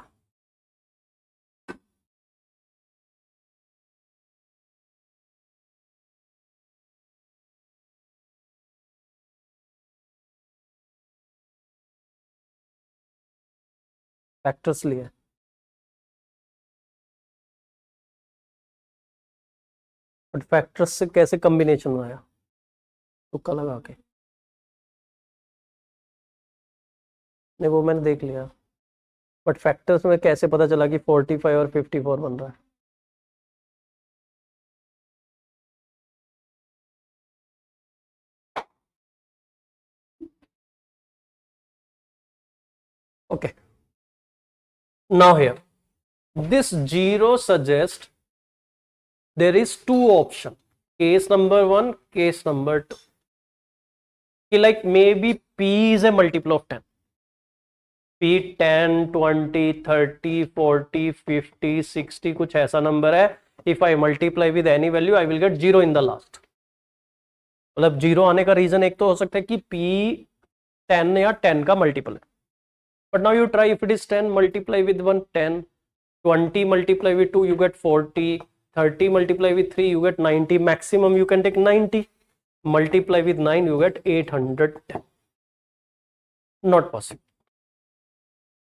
फैक्टर्स लिए, बट फैक्टर्स से कैसे कॉम्बिनेशन आया? तुक्का लगा के? नहीं वो मैंने देख लिया, बट फैक्टर्स में कैसे पता चला कि 45 और 54 बन रहा है? Okay, now here this 0 suggests there is 2 option, case number 1, case number 2. Like maybe p is a multiple of 10, p 10, 20, 30, 40, 50, 60 कुछ ऐसा नंबर है. if I multiply with any value I will get 0 in the last. मतलब 0 आने का reason एक तो हो सकता है कि p 10 या 10 का मल्टीपल है. But now you try, if it is 10, multiply with 1, 10, 20 multiply with 2, you get 40, 30 multiply with 3, you get 90, maximum you can take 90, multiply with 9, you get 810. Not possible.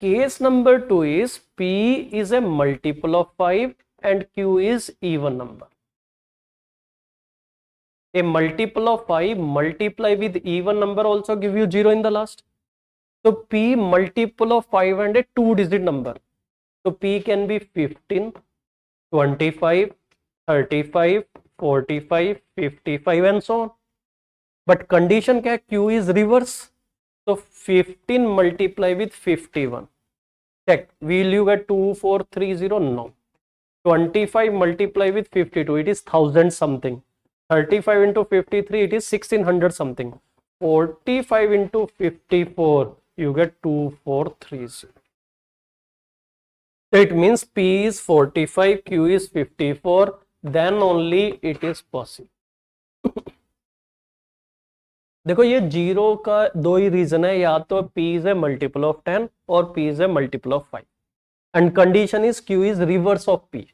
Case number 2 is p is a multiple of 5 and q is even number. A multiple of 5 multiply with even number also give you 0 in the last. So p multiple of 5 and a 2-digit number. So p can be 15, 25, 35, 45, 55 and so on. But condition क्या है? q is reverse. So 15 multiply with 51. Check. Will you get 2430? No. 25 multiply with 52. It is 1000 something. 35 into 53. It is 1600 something. 45 into 54. You get 2430. So it means p is 45, q is 54, then only it is possible. देखो ये 0 का 2 ही reason है, या तो p is a multiple of 10 और p is a multiple of 5, and condition is q is reverse of p.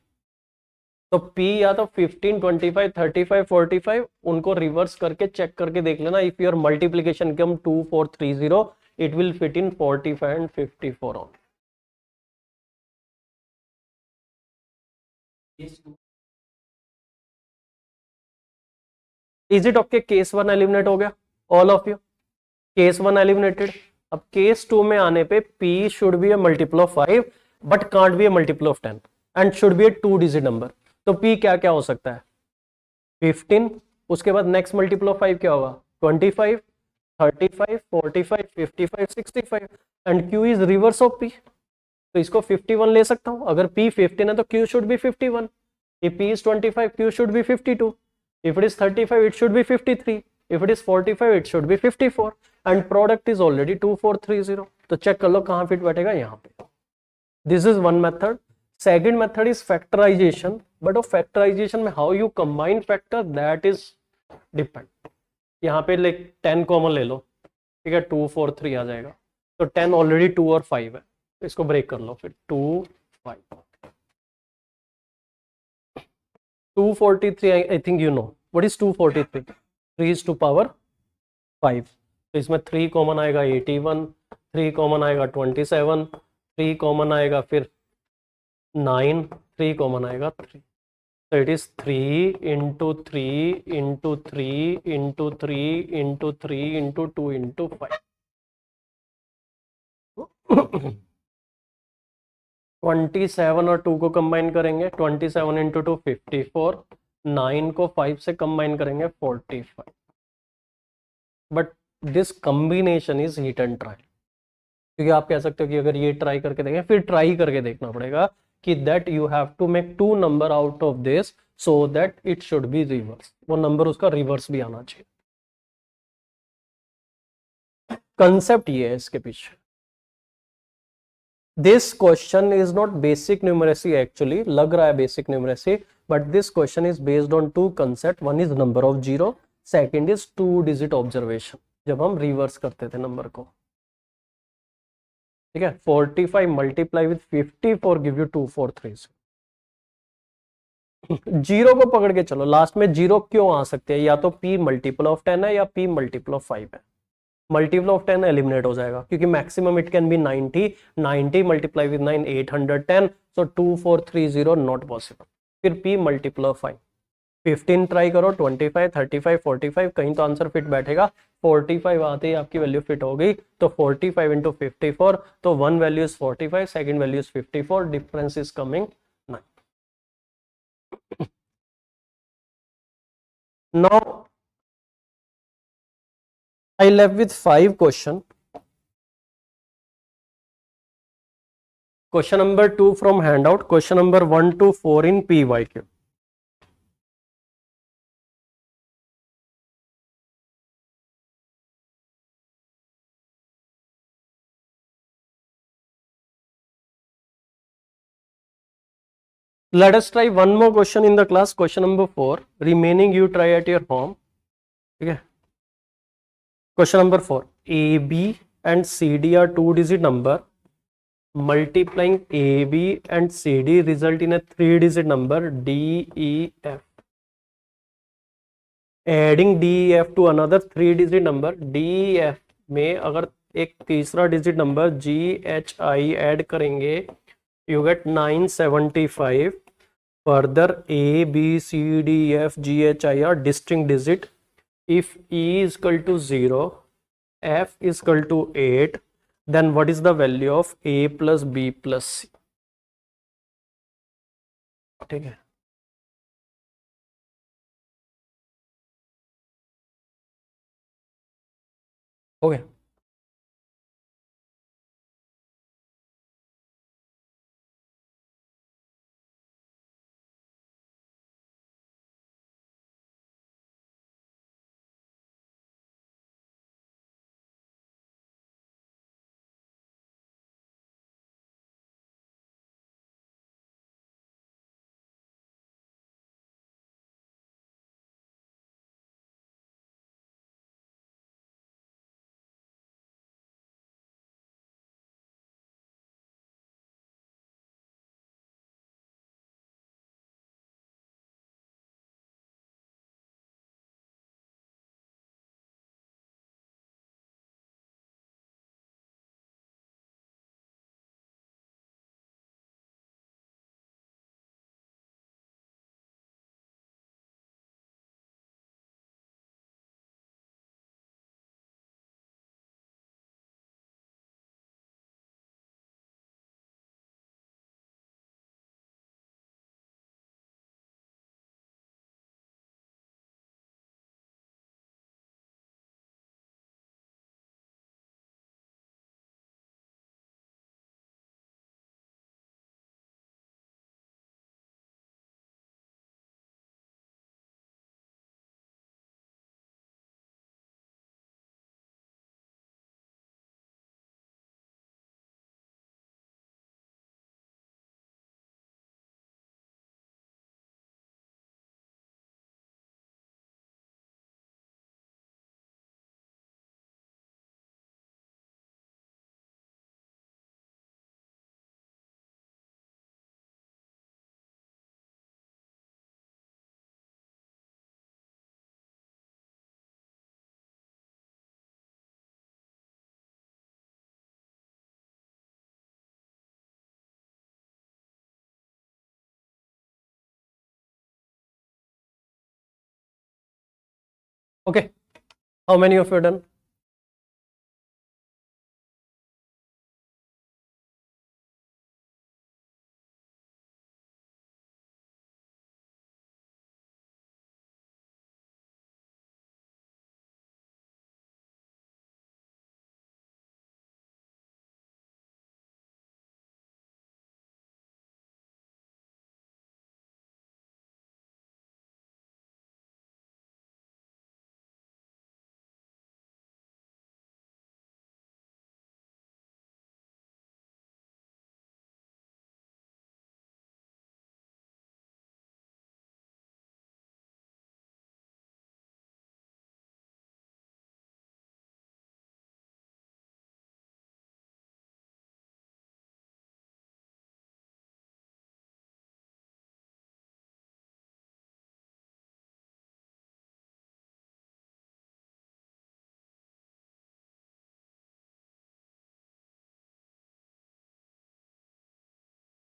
तो p या तो 15, 25, 35, 45 उनको रिवर्स करके चेक करके देख लेना. If your multiplication come 2430, it will fit in 45 and 54 only. Is it okay? Case 1 eliminate हो गया, all of you, case 1 eliminated. अब केस 2 में आने पे p should be A multiple of 5 but can't be A multiple of 10 and should be A 2 digit number. तो p क्या क्या हो सकता है? 15. उसके बाद नेक्स्ट मल्टीपल ऑफ 5 क्या होगा? 25, 35, 45, 55, 65 and q is reverse of p. तो इसको 51 ले सकता हूं. अगर p 15 है तो q should B 51. if p is 25, q should be 52. if it is 35, it should be 53. if it is 45, it should be 54. and product is already 2430. तो check कर लो कहां फिट बैठेगा, यहां पे. This is one method. Second method is factorization. But of factorization में how you combine factor, that is depend. यहाँ पे like 10 common ले लो, ठीक है, 2 4 3 आ जाएगा. तो 10 ऑलरेडी 2 और 5 है, तो इसको ब्रेक कर लो फिर. 2 5 243. I think you know what is 243. 3 is to power 5. तो इसमें 3 कॉमन आएगा 81, 3 कॉमन आएगा 27, 3 कॉमन आएगा फिर 9, 3 कॉमन आएगा 3. So it is 3 into 3 into 3 into 3 into 3 into 2 into 5. 27 और 2 को कंबाइन करेंगे, 27 इंटू 2 54. 9 को 5 से कंबाइन करेंगे 45. But this combination is hit and try. क्योंकि आप कह सकते हो कि अगर ये ट्राई करके देखें, फिर ट्राई करके देखना पड़ेगा कि that you have to make 2 number out of this so that it should be reverse. वो नंबर उसका रिवर्स भी आना चाहिए. कंसेप्ट ये है इसके पीछे. This question is not basic numeracy, actually लग रहा है basic numeracy, but this question is based on 2 concept. One is number of zero, second is 2 digit observation, जब हम रिवर्स करते थे नंबर को. ठीक है, 45 multiply with 54 give you 2430. Zero को पकड़ के चलो, लास्ट में जीरो क्यों आ सकते हैं? या तो p मल्टीपल ऑफ 10 है या p मल्टीपल ऑफ 5 है. मल्टीपल ऑफ 10 एलिमिनेट हो जाएगा क्योंकि maximum it can be 90. 90 multiply with 9 810. So 2430 not possible. फिर p मल्टीपल ऑफ 5. 15 ट्राई करो, 25, 35, 45, कहीं तो आंसर फिट बैठेगा. 45 आते ही आपकी वैल्यू फिट हो गई. तो 45 इंटू 54, तो one value is 45, second value is 54. Difference is coming 9. Now I left with 5 question. Question number 2 from handout. Question number 1 to 4 in PYQ. Let us try one more question in the class. Question number 4. Remaining you try at your home. Okay. Question number 4. AB and CD are 2-digit number. Multiplying AB and CD result in a 3-digit number DEF. Adding DEF to another 3-digit number. DEF में अगर एक तीसरा digit number GHI add करेंगे, you get 975. Further, A, B, C, D, F, G, H, I are distinct digit. If E is equal to 0, F is equal to 8, then what is the value of A plus B plus C? ठीक है, हो गया. Okay, how many of you are done?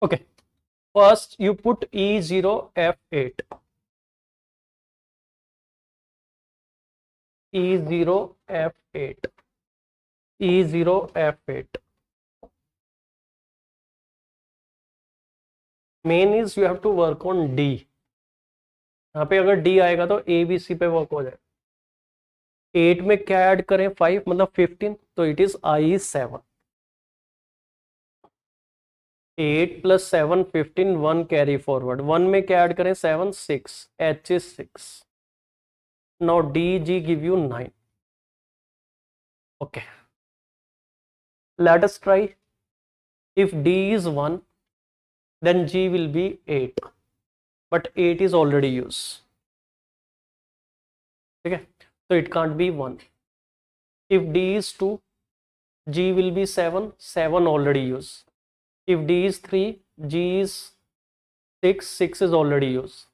Okay, first you put E0 F8. E0 F8. E0 F8. Main is you have to work on D. यहाँ पे अगर D आएगा तो A B C पे वर्क हो जाए. 8 में क्या ऐड करें? 5 मतलब 15, तो it is I7. 8 + 7 15, 1 carry forward. 1 में क्या ऐड करें? 7 6, H is 6. Now D G give you 9. Okay, let us try. If D is 1, then G will be 8, but 8 is already used. Okay, so it can't be 1. If D is 2, G will be 7, 7 already used. If D is 3, G is 6, 6 is already used.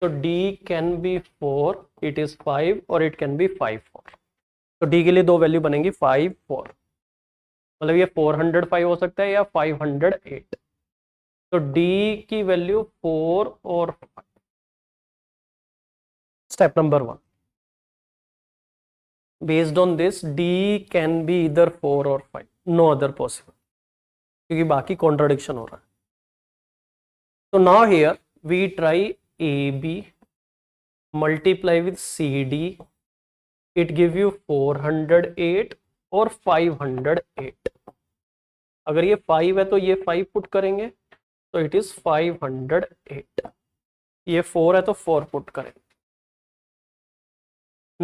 So D can be 4, it is 5, or it can be 5 4. तो D के लिए दो value बनेंगी 5 4. मतलब ये 405 हो सकता है या 508. तो D की वैल्यू 4 और 5. Step number 1. Based on this, D can be either 4 or 5. No other possible. क्योंकि बाकी कॉन्ट्राडिक्शन हो रहा है. तो now here we try AB multiply with CD. It give you 408 और 508. अगर ये 5 है तो ये 5 पुट करेंगे तो इट इज 508. ये 4 है तो 4 पुट करेंगे.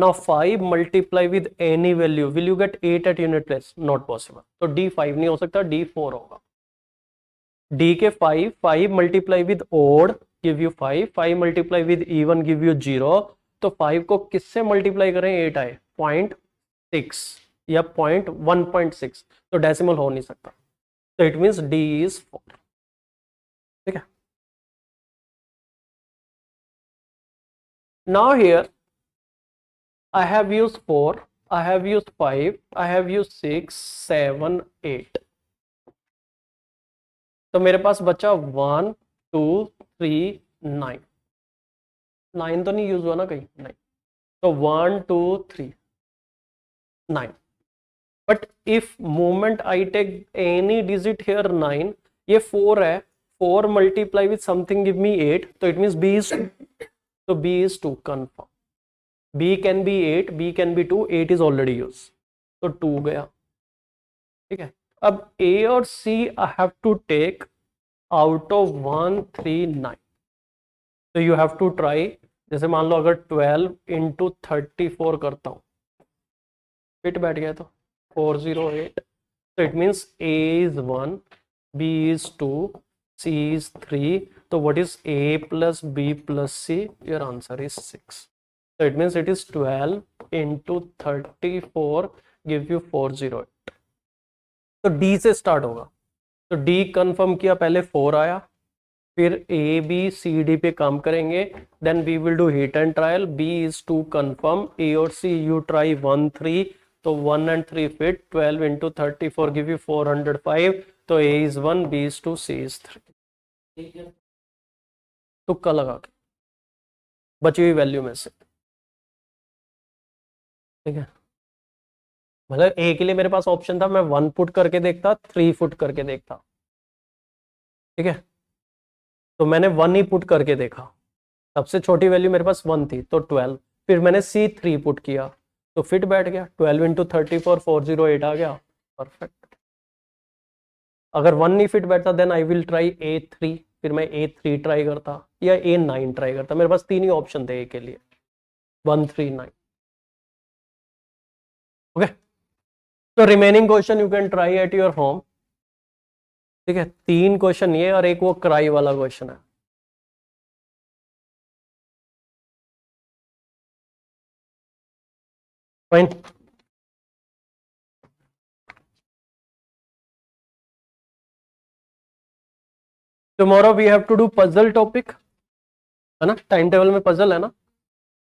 Now 5 multiply with any value, will you get 8 at unit place? Not possible. तो D 5 नहीं हो सकता, D 4 होगा. D के 5, 5 multiply with odd give you 5, 5 multiply with even give you 0. तो 5 को किससे मल्टीप्लाई करें 8 आए? 0.6 या 1.6. तो डेसिमल हो नहीं सकता. तो इट मीन्स D is 4. ठीक है. Now here I have used 4, I have used 5, I have used 6, 7, 8. तो मेरे पास बचा 1 2 3 9. 9 तो नहीं यूज हुआ ना कहीं? नहीं. तो 1 2 3 9. But if moment I take any digit here 9, ये 4 है, 4 multiply with something give me 8, तो इट मींस B is 2. तो B is 2 confirm. B can be 8, B can be 2, 8 is already used. तो 2 गया. ठीक है. अब A और C I have to take out of 1 3 9. तो you have to try. जैसे मान लो अगर 12 into 34 करता हूँ, फिट बैठ गया तो 408. तो it means A is 1, B is 2, C is 3. तो what is A plus B plus C? Your answer is 6. So it means it is 12 into 34 give you 408. तो D से स्टार्ट होगा. तो D कंफर्म किया, पहले 4 आया, फिर A B C D पे काम करेंगे. Then we will do hit and trial. B is 2 confirm. A और C you try 1 3. तो 1 and 3 fit. 12 into 34 give you 405. तो A is 1, B is 2, C is 3. तुक्का लगा के बची हुई वैल्यू में से. ठीक है, मतलब ए के लिए मेरे पास ऑप्शन था, मैं 1 पुट करके देखता, 3 पुट करके देखता। ठीक है, तो मैंने 1 ही पुट करके देखा, सबसे छोटी वैल्यू मेरे पास 1 थी तो 12। फिर मैंने C3 पुट किया तो फिट बैठ गया, 12 इंटू 34 408 आ गया, परफेक्ट। अगर 1 नहीं फिट बैठता then I will try A3, फिर मैं A3 ट्राई करता या A9 ट्राई करता। मेरे पास 3 ही ऑप्शन थे ए के लिए, 1 3 9। ओके, तो remaining question you can try at your home. ठीक है, 3 क्वेश्चन ये और एक वो क्राई वाला क्वेश्चन है। Fine. Tomorrow we have to do puzzle topic, है ना, टाइम टेबल में पजल है ना,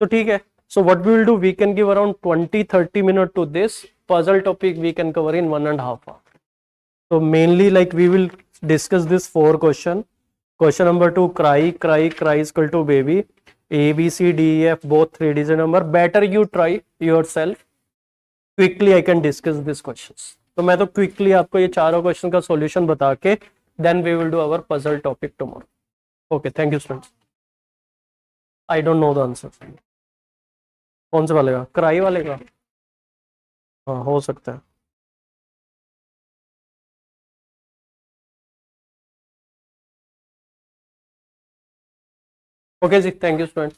तो ठीक है। So what we will do, we can give around 20-30 minute to this puzzle topic, we can cover in 1.5 hour. So mainly like we will discuss this 4 question. Question number 2, cry is equal to baby. A B C D E F both 3 digit number. Better you try yourself. Quickly I can discuss these questions. तो मैं तो quickly आपको ये चारों question का solution बता के then we will do our puzzle topic tomorrow. Okay, thank you students. I don't know the answer. कौन से वाले का, क्राई वाले का? हाँ हो सकता है। ओके जी, थैंक यू स्टूडेंट।